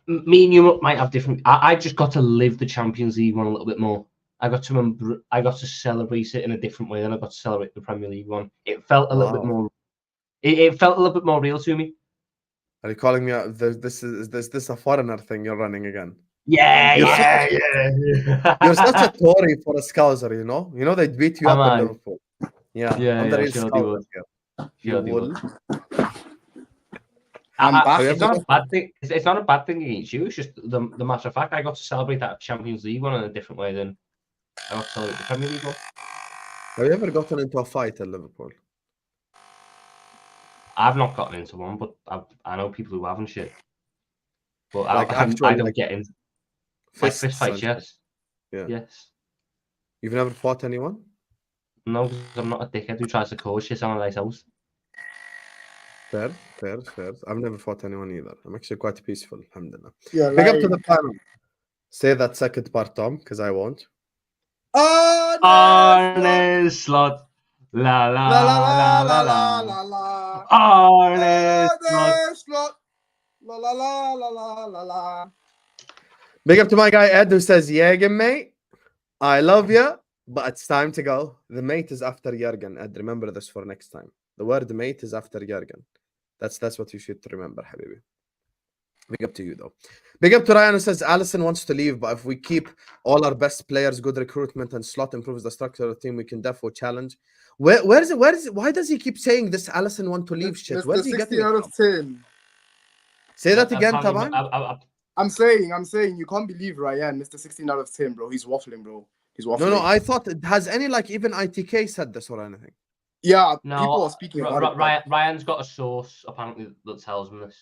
Me and you might have different. I just got to live the Champions League one a little bit more. I got to celebrate it in a different way than I got to celebrate the Premier League one. It felt a little bit more. It felt a little bit more real to me. Are you calling me out? This a foreigner thing you're running again? Yeah. You're such a Tory for a Scouser, you know? You know they beat you up in Liverpool. Yeah. Sure they would. You will. It's not a bad thing. It's not a bad thing against you. It's just the matter of fact. I got to celebrate that Champions League one in a different way than I got to celebrate the Premier League one. Have you ever gotten into a fight at Liverpool? I've not gotten into one, but I know people who haven't shit. But like I don't get into fist fights. Yes. Yeah. Yes. You've never fought anyone? No, because I'm not a dickhead who tries to cause shit on a nice house. Fair. I've never fought anyone either. I'm actually quite peaceful, alhamdulillah. Yeah, Big up to the panel. Say that second part, Tom, because I won't. Honest slot. La la la la la la la la. Honest slot. La la la la la la la. Big up to my guy Ed who says, Jürgen, mate, I love you, but it's time to go. The mate is after Jürgen. Ed, remember this for next time. The word mate is after Jürgen. That's what you should remember, Habibi. Big up to you, though. Big up to Ryan who says, Allison wants to leave, but if we keep all our best players, good recruitment, and slot improves the structure of the team, we can definitely challenge. Where is it? Why does he keep saying this Allison want to leave shit? Where's he getting 16 out of 10. Say that again, Taban. I'm saying you can't believe Ryan, Mr. 16 out of 10, bro. He's waffling, bro. He's waffling. No, I thought, has any, like, even ITK said this or anything? Yeah, no, people are speaking about it. Ryan's got a source, apparently, that tells him this.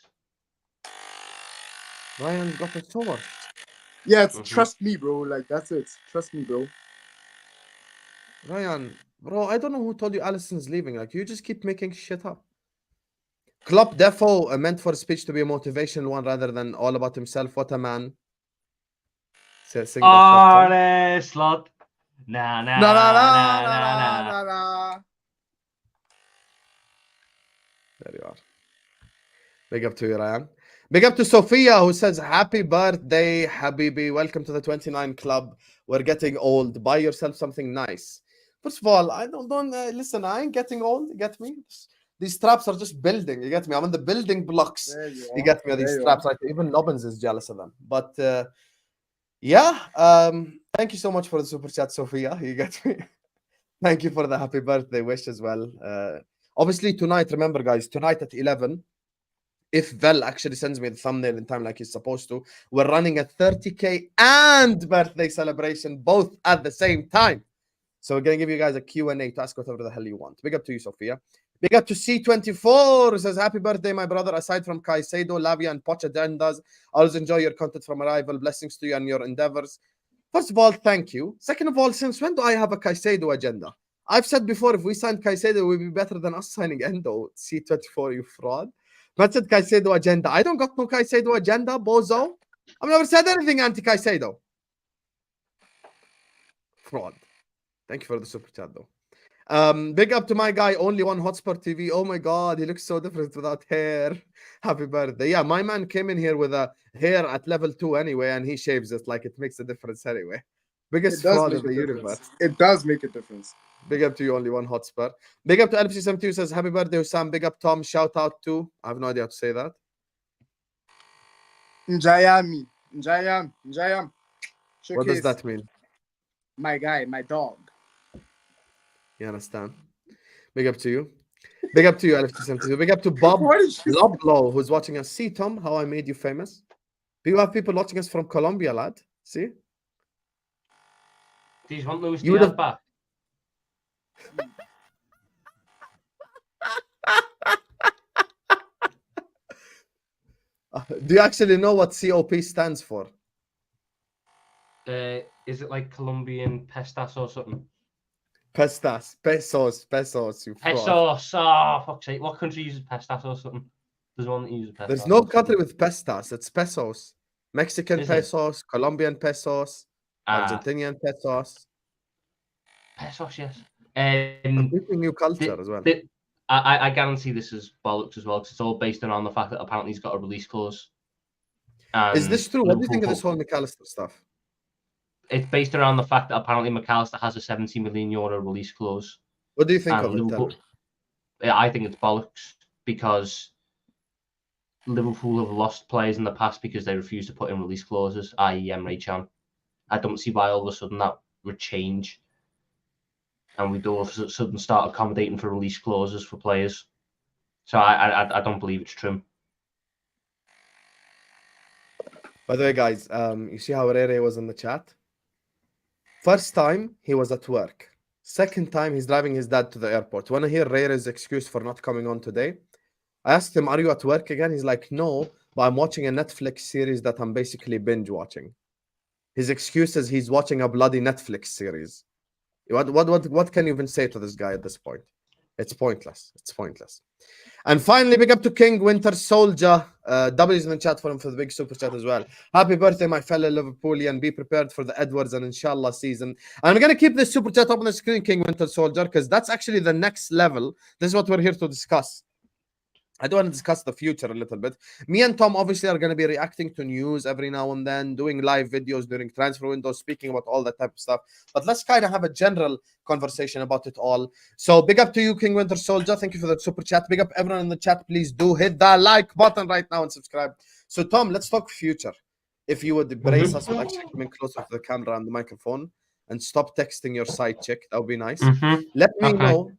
Ryan's got a source? Yeah, it's trust me, bro. Like, that's it. Trust me, bro. Ryan, bro, I don't know who told you Allison's leaving. Like, you just keep making shit up. Klopp defo meant for speech to be a motivational one rather than all about himself. What a man. Sing Honest lot. Na na na na na na. There you are. Big up to you, Ryan. Big up to Sophia who says, happy birthday, Habibi. Welcome to the 29 club. We're getting old. Buy yourself something nice. First of all, I don't listen, I ain't getting old. You get me? These straps are just building. You get me? I'm in the building blocks. You get me? These straps. Like, even Nobbins is jealous of them. But yeah, thank you so much for the super chat, Sophia. You get me? Thank you for the happy birthday wish as well. Obviously, tonight, remember, guys, tonight at 11, if Vel actually sends me the thumbnail in time like he's supposed to, we're running a 30K and birthday celebration both at the same time. So we're going to give you guys a Q&A to ask whatever the hell you want. Big up to you, Sophia. Big up to C24, who says, happy birthday, my brother. Aside from Caicedo, Lavia, and Poch agendas, I always enjoy your content from Arrival. Blessings to you and your endeavors. First of all, thank you. Second of all, since when do I have a Caicedo agenda? I've said before, if we signed Caicedo, it would be better than us signing Endo. C24, you fraud. But said Caicedo agenda. I don't got no Caicedo agenda, bozo. I've never said anything anti-Caicedo. Fraud. Thank you for the super chat, though. Big up to my guy, only one Hotspot TV. Oh my god, he looks so different without hair. Happy birthday. Yeah, my man came in here with a hair at level 2 anyway, and he shaves it like it makes a difference anyway. Biggest fraud of the universe. It does make a difference. Big up to you, only one Hotspot. Big up to LPC72 says, happy birthday, Husam. Big up, Tom. Shout out to, I have no idea how to say that. Njayam. What does that mean? My guy, my dog. You understand? Big up to you. Big up to you, LFT72. Big up to Bob Loblo, who's watching us. See, Tom, how I made you famous? Do you have people watching us from Colombia, lad? See? Do you want Louis Diaz back? Do you actually know what COP stands for? Is it like Colombian pestas or something? Pestas, pesos, you fraud. Pesos, oh, fuck's sake. What country uses pestas or something? There's one that uses pestas. There's no country with pestas, it's pesos. Mexican pesos, Colombian pesos, Argentinian pesos. Pesos, yes. Completely new culture as well. I guarantee this is bollocks as well, because it's all based around the fact that apparently he's got a release clause. Is this true? What do you think of this whole McAllister stuff? It's based around the fact that apparently McAllister has a €70 million release clause. What do you think of it? I think it's bollocks, because Liverpool have lost players in the past because they refuse to put in release clauses, i.e. Emre Can. I don't see why all of a sudden that would change, and we all of a sudden start accommodating for release clauses for players. So I don't believe it's true. By the way, guys, you see how Rere was in the chat? First time, he was at work. Second time, he's driving his dad to the airport. Want to hear Rere's excuse for not coming on today? I asked him, are you at work again? He's like, no, but I'm watching a Netflix series that I'm basically binge watching. His excuse is he's watching a bloody Netflix series. What can you even say to this guy at this point? It's pointless. It's pointless. And finally, big up to King Winter Soldier. W's in the chat for him for the big super chat as well. Happy birthday, my fellow Liverpoolian. Be prepared for the Edwards and Inshallah season. And I'm going to keep this super chat up on the screen, King Winter Soldier, because that's actually the next level. This is what we're here to discuss. I do want to discuss the future a little bit. Me and Tom obviously are going to be reacting to news every now and then, doing live videos during transfer windows, speaking about all that type of stuff. But let's kind of have a general conversation about it all. So big up to you, King Winter Soldier. Thank you for the super chat. Big up everyone in the chat. Please do hit that like button right now and subscribe. So Tom, let's talk future. If you would brace us with actually coming closer to the camera and the microphone and stop texting your side chick, that would be nice. Let me know.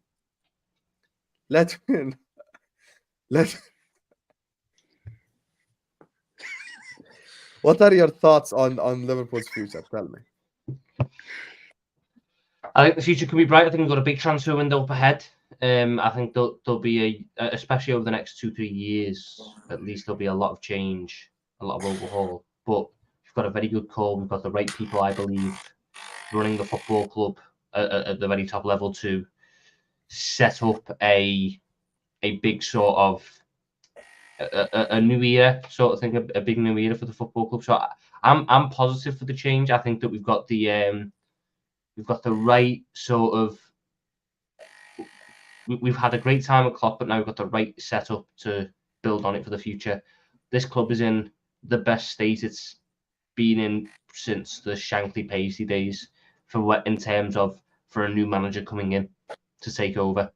What are your thoughts on Liverpool's future? Tell me. I think the future can be bright. I think we've got a big transfer window up ahead. I think there'll be especially over the next 2-3 years, at least there'll be a lot of change, a lot of overhaul. But we've got a very good call. We've got the right people, I believe, running the football club at the very top level to set up a big sort of a new era sort of thing, a big new era for the football club. So I'm positive for the change. I think that we've got the right sort of. We've had a great time at Klopp, but now we've got the right setup to build on it for the future. This club is in the best state it's been in since the Shankly Paisley days in terms of for a new manager coming in to take over.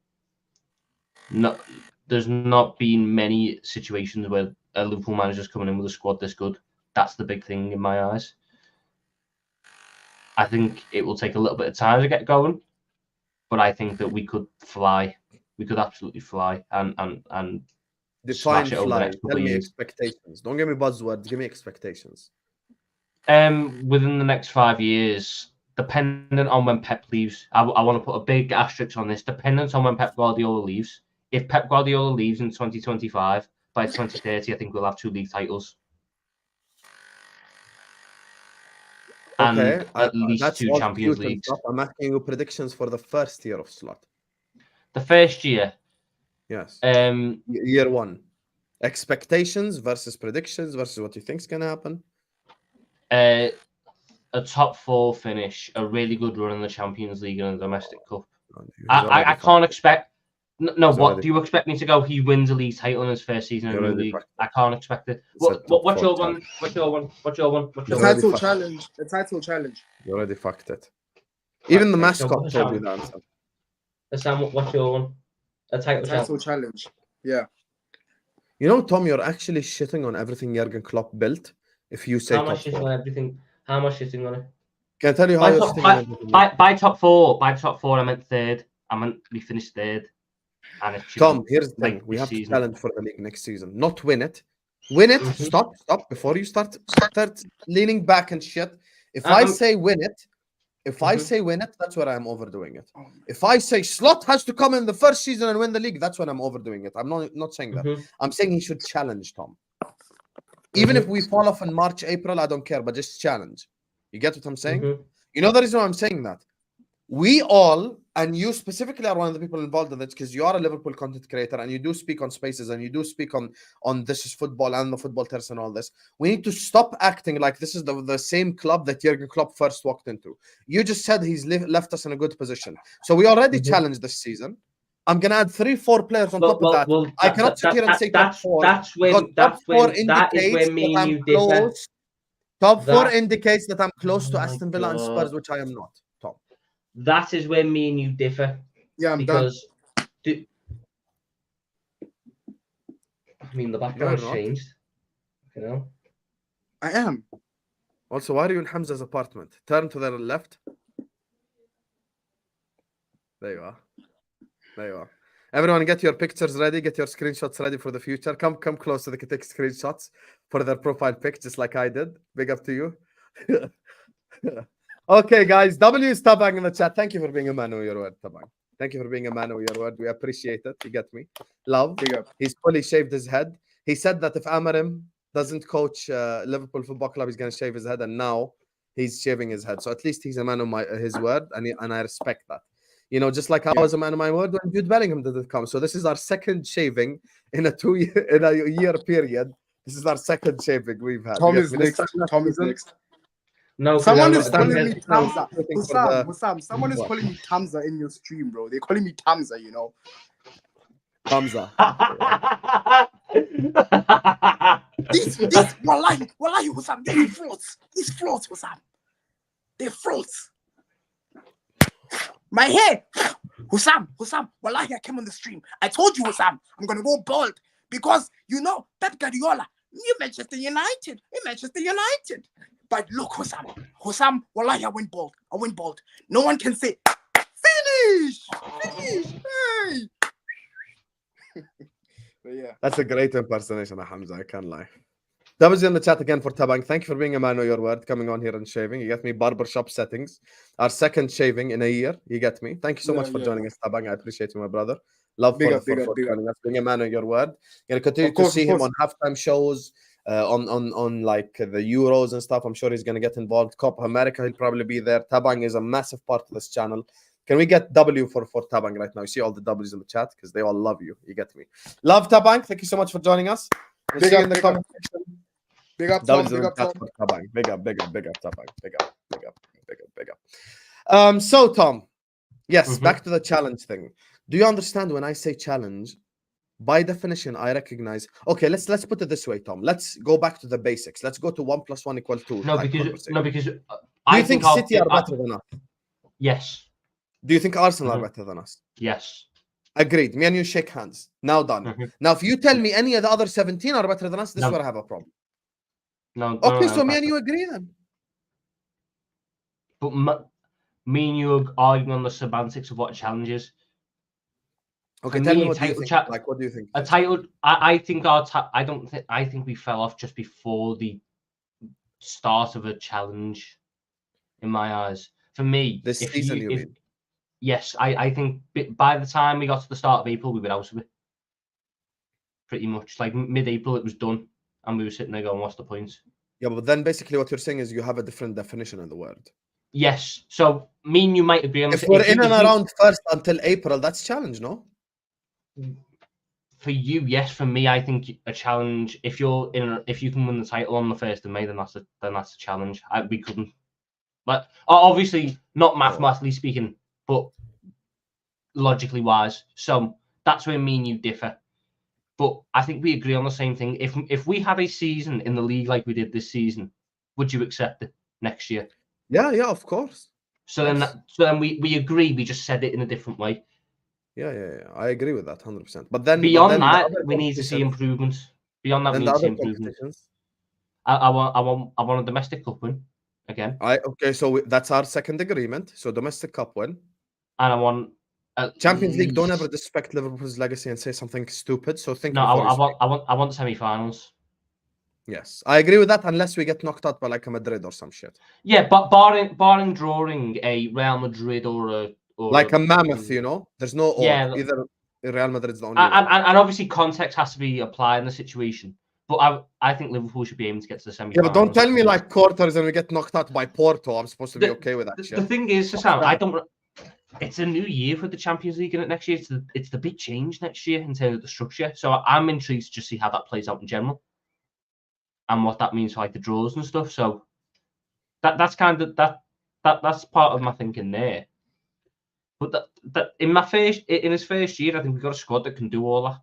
There's not been many situations where a Liverpool manager's coming in with a squad this good. That's the big thing in my eyes. I think it will take a little bit of time to get going, but I think that we could fly. We could absolutely fly, and Define smash it over the fly. next couple Tell of me years. expectations. Don't give me buzzwords. Give me expectations. Within the next 5 years, dependent on when Pep leaves, I want to put a big asterisk on this. Dependent on when Pep Guardiola leaves. If Pep Guardiola leaves in 2025, by 2030, I think we'll have 2 league titles. Okay, And at least that's 2 all Champions cute and Leagues. stuff. I'm asking you predictions for the first year of Slot. The first year, Yes. um, Year one. Expectations versus predictions versus what you think is going to happen. a top 4 finish, a really good run in the Champions League and the domestic cup. I can't expect. No, what do you expect me to go? He wins a league title in his first season in a new league. I can't expect it. What's your one? What's your one? What's your one? What's your one? Title challenge. The title challenge. You already fucked it. Even the Okay, mascot so told you the answer. Sam, what's your one? A title challenge. Yeah. You know, Tom, you're actually shitting on everything Jurgen Klopp built. If you say how much top shitting 4. on everything? How much shitting on it? Can I tell you how you're shitting on everything? By top 4, I meant third. I meant we finished third. And it Tom, here's the thing. like We have season. to challenge for the league next season. Not win it. Win it. Mhm. Stop. Before you start leaning back and shit. If I say win it, that's where I'm overdoing it. If I say Slot has to come in the first season and win the league, that's when I'm overdoing it. I'm not saying that. I'm saying he should challenge, Tom. Even if we fall off in March, April, I don't care, but just challenge. You get what I'm saying? You know the reason why I'm saying that? We all, and you specifically are one of the people involved in it because you are a Liverpool content creator and you do speak on spaces and you do speak on This Is Football and the Football Terrace and all this. We need to stop acting like this is the same club that Jurgen Klopp first walked into. You just said he's left us in a good position. So we already challenged this season. I'm going to add 3-4 players on top of that. I cannot sit here and say top 4. That is when me and you differ. Top 4 indicates that I'm close to Aston Villa and Spurs, which I am not. Top. That is when me and you differ. Yeah, because I mean the background's changed. You know. I am. Also, why are you in Hamza's apartment? Turn to the left. There you are. Everyone, get your pictures ready. Get your screenshots ready for the future. Come close so they can take screenshots for their profile pic, just like I did. Big up to you. Okay, guys. W is Tabang in the chat. Thank you for being a man of your word, Tabang. Thank you for being a man of your word. We appreciate it. You get me? Love. Big up. He's fully shaved his head. He said that if Amarim doesn't coach Liverpool Football Club, he's going to shave his head. And now he's shaving his head. So at least he's a man of his word. And I respect that. You know, just like I was a man of my word when Jude Bellingham didn't come. So this is our second shaving in a year period. This is our second shaving we've had. Tom is next. Tom is next. No, someone is calling me Tamza. Husam, someone is calling me Tamza in your stream, bro. They're calling me Tamza, you know. Tamza. This, wallahi, Husam, they're frauds. These frauds, Husam. They're frauds. My hair, Husam, wallahi, I came on the stream. I told you, Husam, I'm going to go bald because, you know, Pep Guardiola, you Manchester United. But look, Husam, wallahi, I went bald. No one can say, finish. Hey. But yeah. That's a great impersonation of Hamza, I can't lie. That was in the chat again for Tabang. Thank you for being a man of your word, coming on here and shaving. You get me barbershop settings. Our second shaving in a year. You get me. Thank you so much for joining us, Tabang. I appreciate you, my brother. Love for joining us, being a man of your word. You're going to continue to see him on halftime shows, on like the Euros and stuff. I'm sure he's going to get involved. Copa America, he'll probably be there. Tabang is a massive part of this channel. Can we get W for Tabang right now? You see all the W's in the chat because they all love you. You get me. Love Tabang. Thank you so much for joining us. We'll see you in the comment section. Big up, Tom. Big up, Tom. Big up, Tabang. Big up. So, Tom, yes, back to the challenge thing. Do you understand when I say challenge? By definition, I recognize. Okay, let's put it this way, Tom. Let's go back to the basics. Let's go to 1 + 1 = 2. No, because do you think City are better than us? Yes. Do you think Arsenal are better than us? Yes. Agreed. Me and you shake hands. Now done. Now, if you tell me any of the other 17 are better than us, this is where I have a problem. No. Okay, so me and you agree then. But me and you are arguing on the semantics of what a challenge is. Okay, For tell me, me a what do you title think? Like, what do you think? a title. I think our. I don't think. I think we fell off just before the start of a challenge. In my eyes, for me, This if season, you, you if mean? yes, I think by the time we got to the start of April, we were out of it. Pretty much, like mid-April, it was done, and we were sitting there going, "What's the point?" Yeah, but then basically what you're saying is you have a different definition of the word. Yes. So me and you might agree on this. If we're in and around first until April, that's challenge, no? For you, yes. For me, I think a challenge. If you're in, if you can win the title on the 1st of May, then that's a challenge. We couldn't. But obviously, not mathematically speaking, but logically wise. So that's where me and you differ. But I think we agree on the same thing. If we had a season in the league like we did this season, would you accept it next year? Yeah, of course. So then we agree. We just said it in a different way. Yeah. I agree with that 100%. But then Beyond the that, other we need to see improvements. Beyond that, we then need the to see other improvements. competitions. I want a domestic cup win again, Okay, so that's our second agreement. So domestic cup win. and I want Champions League. Don't ever disrespect Liverpool's legacy and say something stupid. So think No, before you speak. I want semi-finals. Yes, I agree with that. Unless we get knocked out by like a Madrid or some shit. Yeah, but barring drawing a Real Madrid or like a mammoth, you know. There's no or. Yeah, Either Real Madrid's the only one. and obviously context has to be applied in the situation. But I think Liverpool should be aiming to get to the semi-finals. Yeah, but don't tell me like quarters and we get knocked out by Porto. I'm supposed to be okay with that shit. The thing is, Husam, I don't. It's a new year for the Champions League, and next year it's the big change next year in terms of the structure. So I'm intrigued to just see how that plays out in general, and what that means for like the draws and stuff. So that's kind of that's part of my thinking there. But that in his first year, I think we've got a squad that can do all that,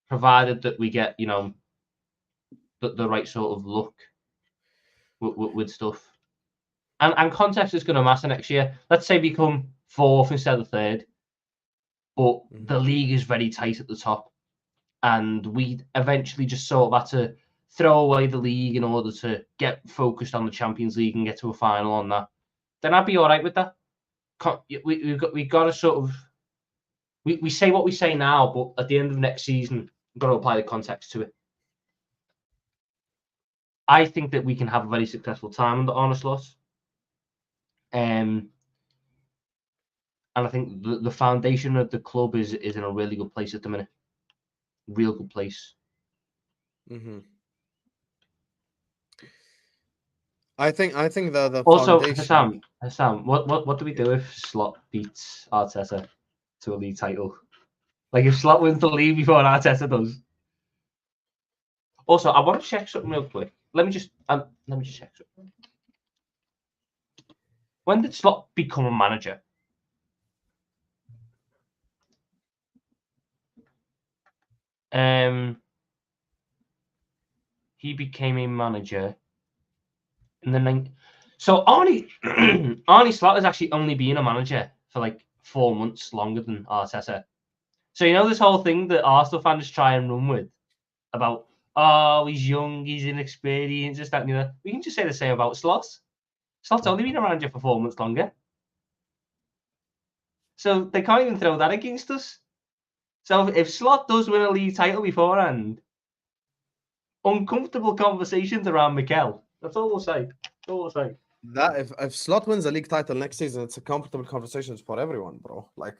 provided that we get the right sort of look with stuff. And context is going to matter next year. Let's say we come 4th instead of 3rd, but the league is very tight at the top, and we eventually just sort of had to throw away the league in order to get focused on the Champions League and get to a final on that. Then I'd be all right with that. We've got to sort of we say what we say now, but at the end of next season, we've got to apply the context to it. I think that we can have a very successful time under Arne Slot. And I think the foundation of the club is in a really good place at the minute. Real good place. I think the also foundation... Husam, what do we do if Slot beats Arteta to a league title? Like if Slot wins the league before Arteta does. Also, I want to check something real quick. Let me just check something. When did Slot become a manager? He became a manager in the So Arne Slot has actually only been a manager for like 4 months longer than Arteta. So you know this whole thing that Arsenal fans try and run with about, oh, he's young, he's inexperienced, this, that, and the other. We can just say the same about Slot. Slot's only been a manager for 4 months longer. So they can't even throw that against us. So if Slot does win a league title beforehand, uncomfortable conversations around Mikel. That's all we'll say. That's all we'll say. That if Slot wins a league title next season, it's a comfortable conversations for everyone, bro. Like,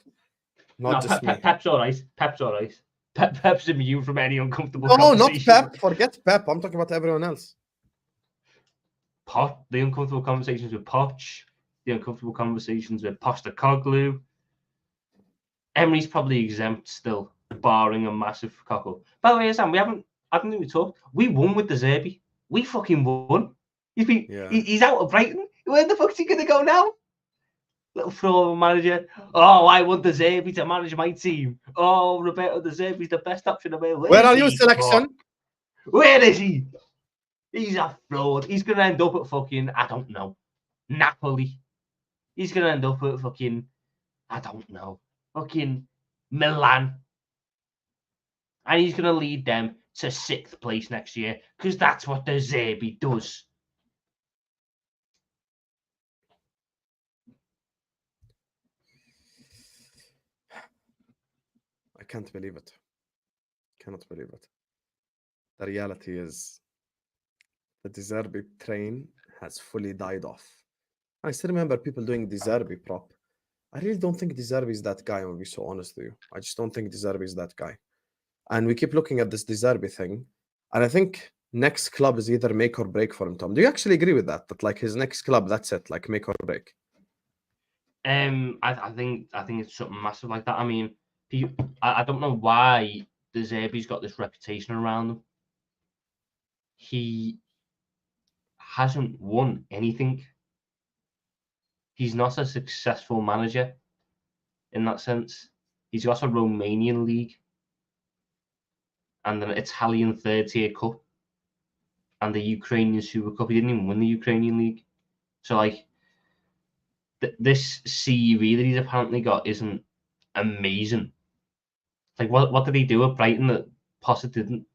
not just me. Pep's all right. Pep's all right. Pep's immune from any uncomfortable No, conversation. not Pep. Forget Pep. I'm talking about everyone else. The uncomfortable conversations with Poch, the uncomfortable conversations with Postecoglou. Emery's probably exempt still, barring a massive cockle. By the way, Sam, I haven't even talked. We won with the Zerbi. We fucking won. He's out of Brighton. Where the fuck's he gonna go now? Little throw manager. Oh, I want the Zerbi to manage my team. Oh, Roberto De Zerbi's the best option available. Where are you, selection? Where is he? He's a fraud. He's gonna end up at fucking, I don't know, Napoli. He's gonna end up at fucking, I don't know, fucking Milan. And he's gonna lead them to 6th place next year because that's what De Zerbi does. can't believe it. Cannot believe it. The reality is the De Zerbi train has fully died off. I still remember people doing De Zerbi prop. I really don't think De Zerbi is that guy, I'll be so honest with you. I just don't think De Zerbi is that guy. And we keep looking at this De Zerbi thing. And I think next club is either make or break for him, Tom. Do you actually agree with that? That like his next club, that's it, like make or break? I think it's something massive like that. I mean, I don't know why De Zerbi's got this reputation around him. He hasn't won anything. He's not a successful manager in that sense. He's got a Romanian league and an Italian third-tier cup and the Ukrainian Super Cup. He didn't even win the Ukrainian league. So, like, this CUE that he's apparently got isn't amazing. Like, what did he do at Brighton that Potter didn't?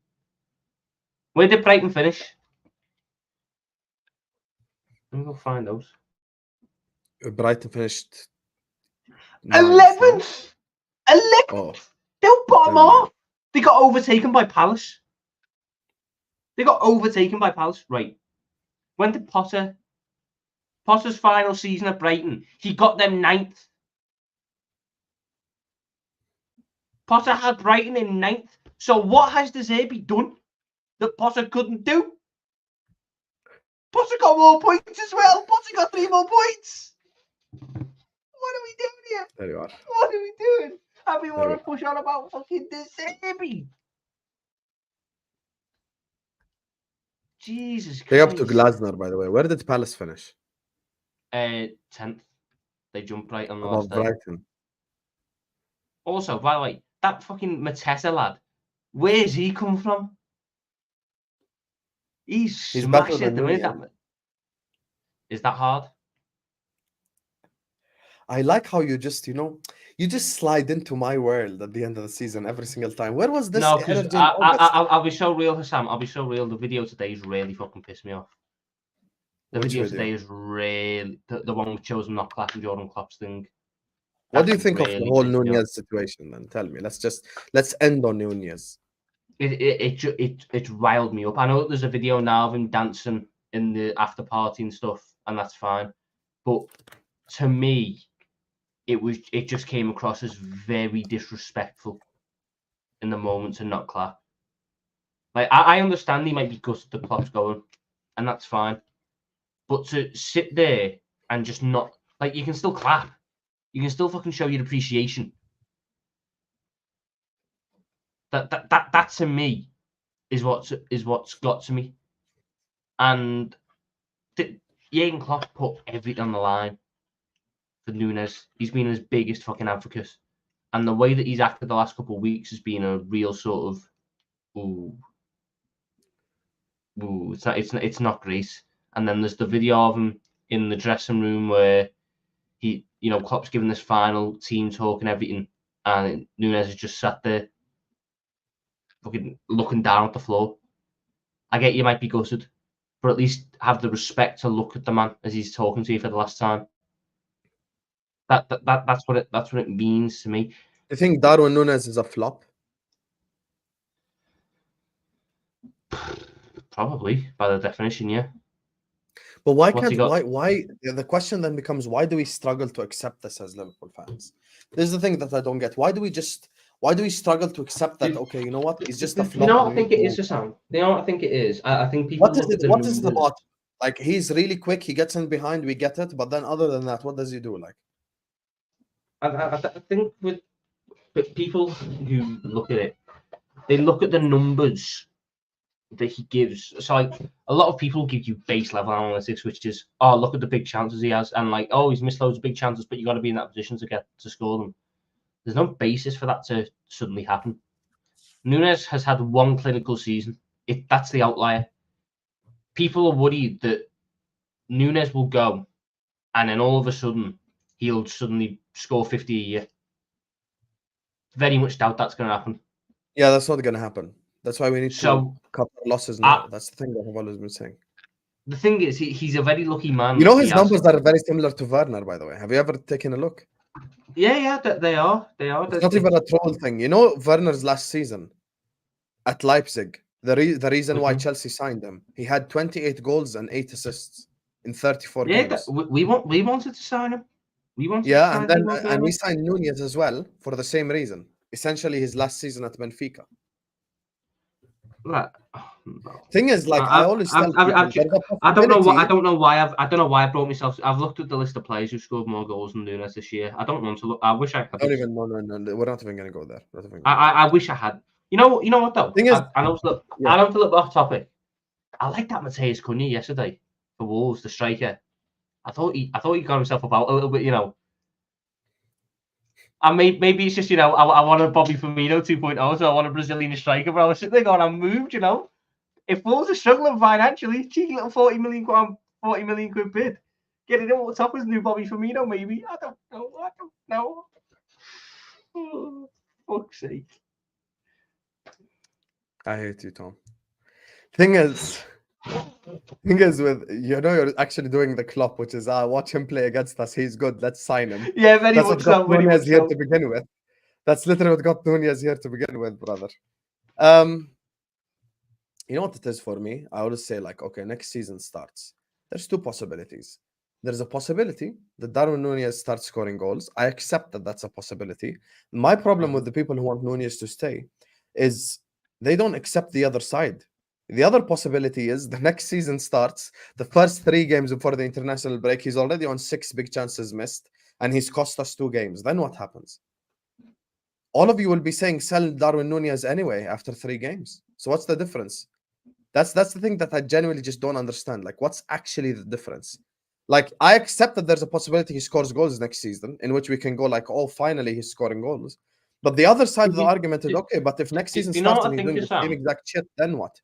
Where did Brighton finish? Let me go find those. Brighton finished 11th. 11th. Oh. They'll bottom off. They got overtaken by Palace. Right. When did Potter's final season at Brighton, he got them 9th. Potter had Brighton in 9th. So what has De Zerbi done that Potter couldn't do? Potter got more points as well. Potter got 3 more points. What are we doing here? There you are. What are we doing? And we want to push on about fucking De Zerbi. Jesus Christ. Big up to Glasner, by the way. Where did Palace finish? 10th. They jumped right on the Above last day. Brighton. Also, by the way, that fucking Mateta lad, where's he come from? He's better smashing than the minute. Nunez. Is that hard? I like how you just, you just slide into my world at the end of the season every single time. Where was this? No, because energy in August? I'll be so real, Husam. I'll be so real. The video today is really fucking pissed me off. The Which video video? today is really the one with chosen not clapping Jordan Klopp's thing. What do you think of really the whole pissed me off. Nunez situation then? Tell me. Let's end on Nunez. It riled me up. I know that there's a video now of him dancing in the after party and stuff, and that's fine. But to me, it just came across as very disrespectful in the moment to not clap. Like I understand he might be gutted the Klopp's going, and that's fine. But to sit there and just not, like, you can still clap. You can still fucking show your appreciation. That to me is what's got to me. And Jurgen Klopp put everything on the line for Nunez. He's been his biggest fucking advocate. And the way that he's acted the last couple of weeks has been a real sort of it's not great. And then there's the video of him in the dressing room where he, Klopp's giving this final team talk and everything, and Nunez has just sat there fucking looking down at the floor. I get you might be gutted, but at least have the respect to look at the man as he's talking to you for the last time. That's what it means to me. You think Darwin Nunez is a flop? Probably, by the definition, yeah. But why What's he can't got? why the question then becomes, why do we struggle to accept this as Liverpool fans? This is the thing that I don't get. Why do we struggle to accept that? Okay, you know what? He's just a flop. You know what I think it is, Husam? You know what I think it is? I think people. What is the bottom? Like, he's really quick. He gets in behind. We get it. But then, other than that, what does he do? Like, I think with people who look at it, they look at the numbers that he gives. So, like, a lot of people give you base level analytics, which is, oh, look at the big chances he has, and like, oh, he's missed loads of big chances, but you got to be in that position to score them. There's no basis for that to suddenly happen. Nunez has had one clinical season. That's the outlier. People are worried that Nunez will go, and then all of a sudden he'll suddenly score 50 a year. Very much doubt that's going to happen. yeah, that's not going to happen. That's why we need to cut losses now. That's the thing that I've always been saying. The thing is, he's a very lucky man. His numbers are very similar to Werner, by the way. Have you ever taken a look? Yeah, they are. It's not even a troll thing. You know, Werner's last season at Leipzig, the reason why Mhm. Chelsea signed him, he had 28 goals and 8 assists in 34 Yeah, games. we wanted to sign him. We wanted to Yeah, sign and then Timo and we Werner. signed Nunez as well for the same reason. Essentially, his last season at Benfica. Like, oh, no. Thing is, like I always tell people, there's a I don't know what possibility. I don't know why I brought myself. I've looked at the list of players who scored more goals than Nunez this year. I don't want to look. I wish I had. Don't even no. We're not even gonna go there. We're not even gonna go I wish I had. You know what though? Thing is, I know it's yeah. I know it's a little bit off topic. I like that Mateus Cunha yesterday for Wolves, the striker. I thought he got himself about a little bit, you know. And maybe it's just, you know, I want a Bobby Firmino 2.0, so I want a Brazilian striker. But I was sitting there going, I'm moved, you know. If Wolves are struggling financially, cheeky little 40 million quid bid. Getting him on the top as new Bobby Firmino, maybe. I don't know. Oh, fuck's sake. I hate you, Tom. Thing is with you're actually doing the Klopp, which is watch him play against us. He's good. Let's sign him. Yeah, very That's much what got so. Very Nunez much here so. to begin with. That's literally what got Nunez here to begin with, brother. You know what it is for me? I always say, like, okay, next season starts. There's two possibilities. There's a possibility that Darwin Nunez starts scoring goals. I accept that that's a possibility. My problem with the people who want Nunez to stay is they don't accept the other side. The other possibility is the next season starts, the first 3 games before the international break, he's already on 6 big chances missed, and he's cost us 2 games. Then what happens? All of you will be saying sell Darwin Nunez anyway after 3 games. So what's the difference? That's the thing that I genuinely just don't understand. Like, what's actually the difference? Like, I accept that there's a possibility he scores goals next season, in which we can go like, oh, finally he's scoring goals. But the other side of the argument is, okay, but if next season starts and he's doing the same exact shit, then what?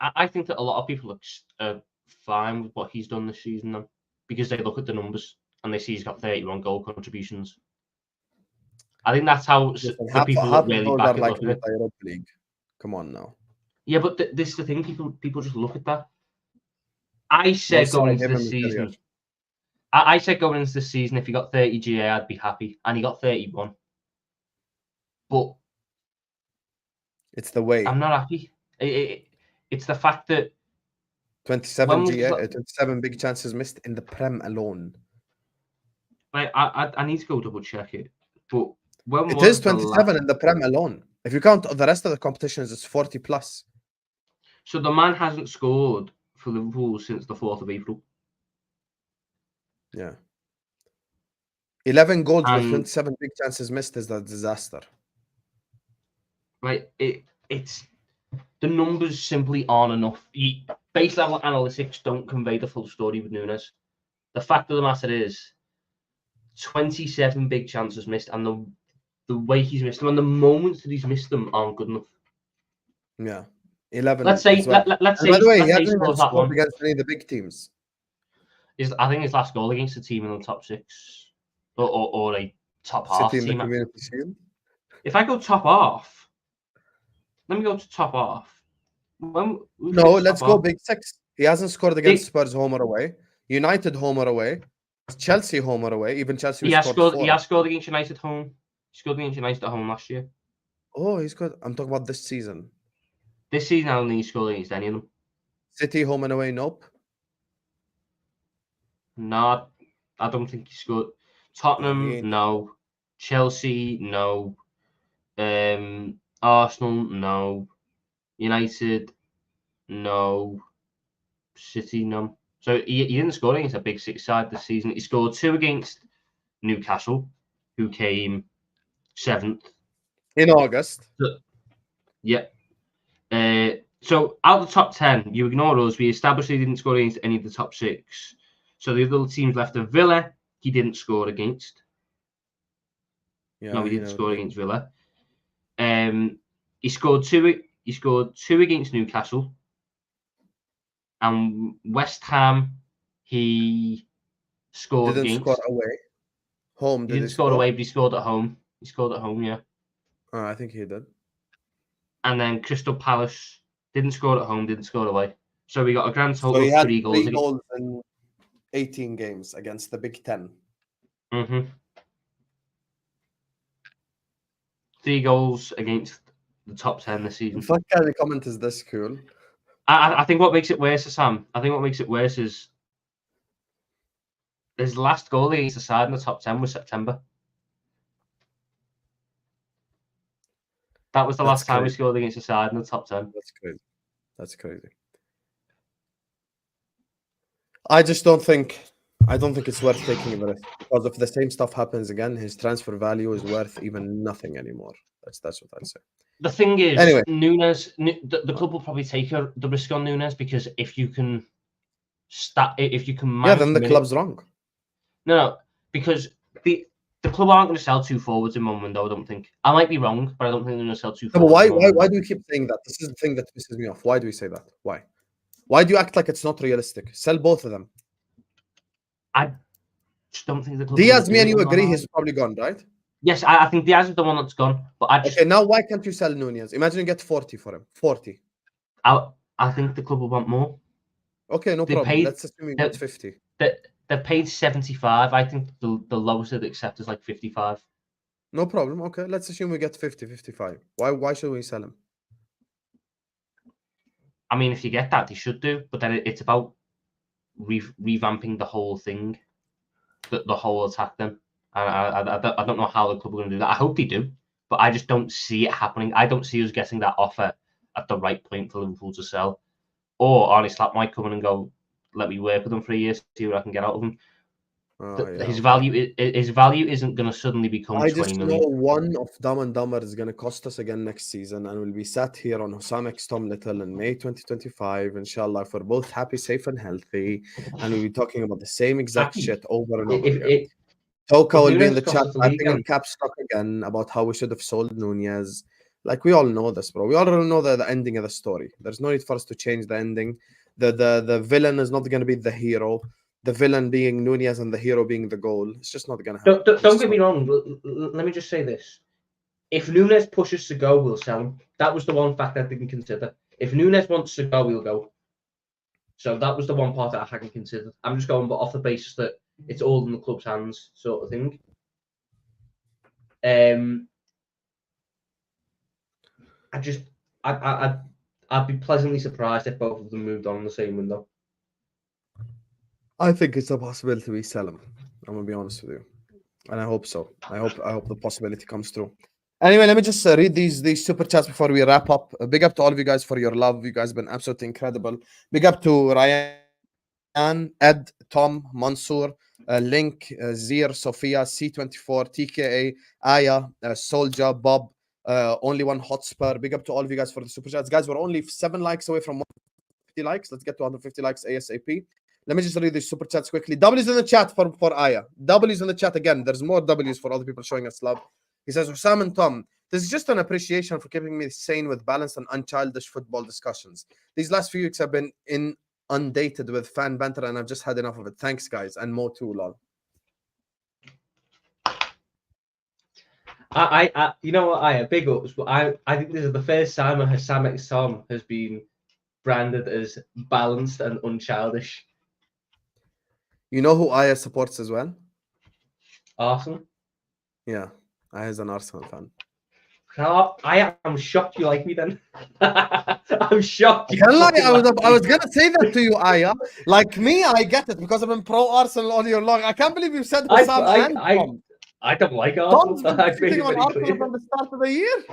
I think that a lot of people are fine with what he's done this season, though, because they look at the numbers and they see he's got 31 goal contributions. I think that's how the people that really back it look at it. Europa League. Come on now. Yeah, but this is the thing. People just look at that. I said going into the season. I said going into the season, if he got 30 GA, I'd be happy, and he got 31. But it's the way. I'm not happy. It's the fact that 27 GA, 27 big chances missed in the Prem alone. Like, I need to go double check it, but when it is 27 in the Prem alone. If you count the rest of the competitions, it's 40 plus. So the man hasn't scored for Liverpool since the 4th of April. Yeah. 11 goals with 27 big chances missed is a disaster. Right, it's the numbers simply aren't enough. Base level analytics don't convey the full story with Nunez. The fact of the matter is, 27 big chances missed, and the way he's missed them and the moments that he's missed them aren't good enough. Yeah, 11. Let's say. Well. Let's say. By the way, he hasn't even scored against any of the big teams. I think his last goal against a team in the top 6, or a top half City in team. the Community Shield. If I go top half, let me go to top half. Let's go big 6. He hasn't scored against Spurs home or away, United home or away, Chelsea home or away. Even Chelsea. He has scored against United home. He scored against United at home last year. Oh, he's good. I'm talking about this season. This season, I don't think he scored against any of them. City home and away, nope. No, I don't think he scored. Tottenham, no. Chelsea, no. Arsenal, no. United, no. City, no. So he didn't score against a big 6 side this season. He scored 2 against Newcastle, who came 7th in August. Yeah. So out of the top 10, you ignore us. We established he didn't score against any of the top 6. So the other teams left of Villa, he didn't score against. Yeah, no, he didn't score against Villa. He scored 2. He scored 2 against Newcastle. And West Ham, he scored didn't against. Score away. Home. He didn't score away, but he scored at home. He scored at home, yeah. I think he did. And then Crystal Palace didn't score at home, didn't score away. So we got a grand total he of had 3 goals. 3 goals in 18 games against the Big 10. Mm-hmm. 3 goals against the top 10 this season. What kind of comment is this cool? I think what makes it worse, Sam. I think what makes it worse is his last goal against the side in the top 10 was September. That was the last time we scored against the side in the top 10. That's crazy. That's crazy. I don't think it's worth taking the risk, because if the same stuff happens again, his transfer value is worth even nothing anymore. That's what I'd say. The thing is, anyway, Nunez, the club will probably take the risk on Nunez, because if you can yeah, then the club's wrong. No, because the club aren't going to sell 2 forwards in one window. I don't think. I might be wrong, but I don't think they're going to sell 2 forwards. But why do you keep saying that? This is the thing that pisses me off. Why do we say that? Why do you act like it's not realistic? Sell both of them. I just don't think the club. Diaz, me and you agree he's probably gone, right? Yes, I think Diaz is the one that's gone. But okay, now why can't you sell Nunez? Imagine you get 40 for him. 40. I think the club will want more. Okay, no problem. Let's assume you get 50. They've paid 75. I think the lowest they'd accept is like 55. No problem. Okay, let's assume we get 50, 55. Why should we sell him? I mean, if you get that, they should do. But then it's about revamping the whole thing, the whole attack. Then I don't know how the club are going to do that. I hope they do, but I just don't see it happening. I don't see us getting that offer at the right point for Liverpool to sell. Or Arnie Slap might come in and go, let me work with him for a year, see what I can get out of him. Yeah. His value isn't going to suddenly become 20 million. I just know one of Dumb and Dumber is going to cost us again next season, and we'll be sat here on Husam X Tom Little in May 2025, inshallah, if we're both happy, safe, and healthy, and we'll be talking about the same exact shit over and over again. Toka will be in the chat, I think, in caps lock again about how we should have sold Nunez. Like, we all know this, bro. We already know the ending of the story. There's no need for us to change the ending. The villain is not going to be the hero. The villain being Nunez and the hero being the goal. It's just not going to happen. Don't get me wrong. Let me just say this. If Nunez pushes to go, we'll sell him. That was the one fact I didn't consider. If Nunez wants to go, we'll go. So that was the one part that I hadn't considered. I'm just going off the basis that it's all in the club's hands, sort of thing. I'd be pleasantly surprised if both of them moved on in the same window. I think it's a possibility we sell him. I'm gonna be honest with you, and I hope so. I hope the possibility comes through. Anyway, let me just read these super chats before we wrap up. Big up to all of you guys for your love. You guys have been absolutely incredible. Big up to Ryan, Ed, Tom, Mansour, Link, Zir, Sophia, C24, TKA, Aya, Soldier, Bob, Only One Hotspur. Big up to all of you guys for the super chats. Guys, we're only 7 likes away from 150 likes. Let's get to 150 likes ASAP. Let me just read these super chats quickly. W's in the chat for Aya. W's in the chat again. There's more W's for all the people showing us love. He says, Husam and Tom, this is just an appreciation for keeping me sane with balanced and unchildish football discussions. These last few weeks have been inundated with fan banter, and I've just had enough of it. Thanks, guys. And more too, lol. You know what, Aya, big ups, but I think this is the first time a Husam X Tom has been branded as balanced and unchildish. You know who Aya supports as well? Arsenal. Yeah, Aya's an Arsenal fan. I am shocked you like me then. I'm shocked. I was gonna say that to you, Aya. Like me, I get it because I've been pro Arsenal all year long. I can't believe you said Husam and Tom. I don't like Arsenal. Tom's been on Arsenal from the start of the year.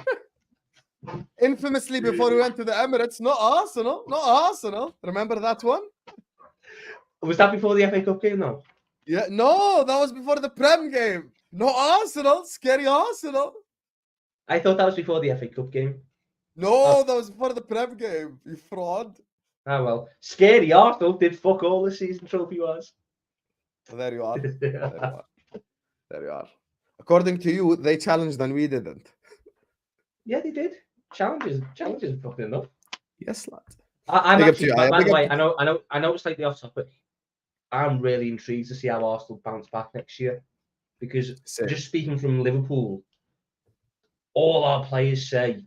Infamously, before we went to the Emirates, not Arsenal. Remember that one? Was that before the FA Cup game, though? Yeah, no, that was before the Prem game. No Arsenal, scary Arsenal. I thought that was before the FA Cup game. No, that was before the Prem game, you fraud. Ah, well. Scary Arsenal did fuck all this season trophy-wise. There you are. There you are. According to you, they challenged and we didn't. Yeah, they did. Challenges are fucking enough. Yes, lad. I'm actually, by the way, I know it's slightly off topic. I'm really intrigued to see how Arsenal bounce back next year, because just speaking from Liverpool, all our players say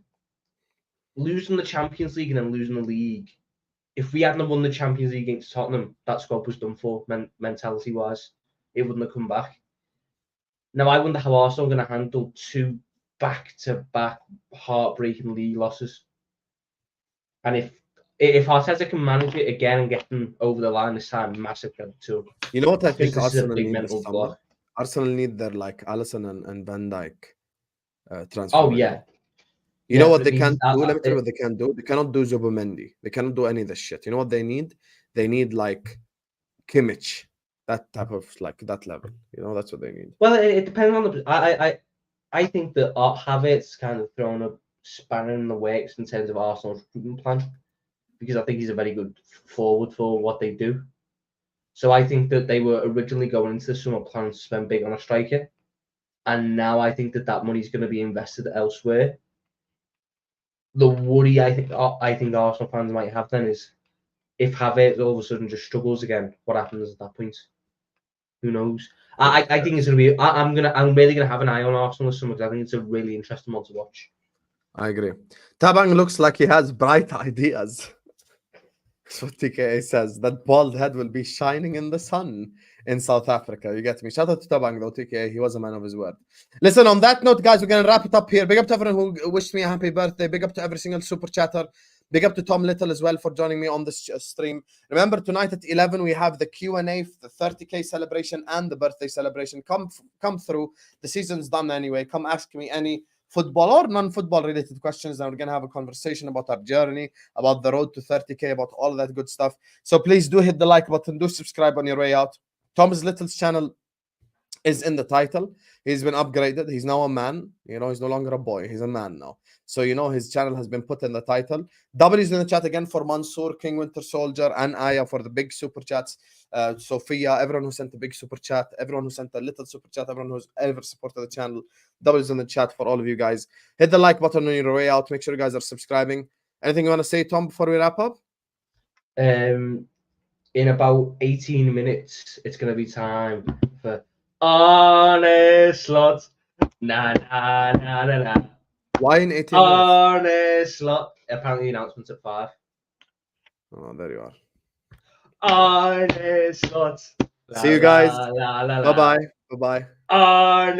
losing the Champions League and then losing the league. If we hadn't won the Champions League against Tottenham, that squad was done for mentality-wise. It wouldn't have come back. Now I wonder how Arsenal are going to handle 2 back-to-back heartbreaking league losses. And if Arteta can manage it again and get them over the line this time, massive credit to him. You know what I think This is a Arsenal big need mental this summer? block. Arsenal need their like Alisson and Van Dijk transfer. Oh yeah. You know what but they it can't needs- do? Let me tell you what they can't do. They cannot do Zubomendi. They cannot do any of this shit. You know what they need? They need like Kimmich, that type of like that level. You know, that's what they need. Well, it depends on the. I think that Havertz kind of thrown a spanner in the works in terms of Arsenal's recruitment plan, because I think he's a very good forward for what they do. So I think that they were originally going into the summer planning to spend big on a striker, and now I think that money is going to be invested elsewhere. The worry I think Arsenal fans might have then is if Havertz all of a sudden just struggles again, what happens at that point? Who knows? I think it's gonna be. I'm really gonna have an eye on Arsenal this summer because I think it's a really interesting one to watch. I agree. Tabang looks like he has bright ideas. That's what TKA says. That bald head will be shining in the sun in South Africa. You get me? Shout out to Tabang though, TKA. He was a man of his word. Listen, on that note, guys, we're going to wrap it up here. Big up to everyone who wished me a happy birthday. Big up to every single super chatter. Big up to Tom Little as well for joining me on this stream. Remember, tonight at 11, we have the Q&A, the 30K celebration and the birthday celebration. Come through. The season's done anyway. Come ask me any football or non-football related questions, and we're going to have a conversation about our journey, about the road to 30K, about all of that good stuff. So please do hit the like button, do subscribe on your way out. Thomas Little's channel is in the title. He's been upgraded. He's now a man. You know, he's no longer a boy. He's a man now. So, you know, his channel has been put in the title. W's in the chat again for Mansour, King Winter Soldier, and Aya for the big super chats. Sophia, everyone who sent a big super chat, everyone who sent a little super chat, everyone who's ever supported the channel. W's in the chat for all of you guys. Hit the like button on your way out. Make sure you guys are subscribing. Anything you want to say, Tom, before we wrap up? In about 18 minutes, it's going to be time for Honest Lot. Nah, nah, nah, nah, nah. Why in 18 minutes? Honest Lot. Apparently, the announcement's at 5. Oh, there you are. Honest Lot. See you guys. Bye-bye. Bye-bye. Honest.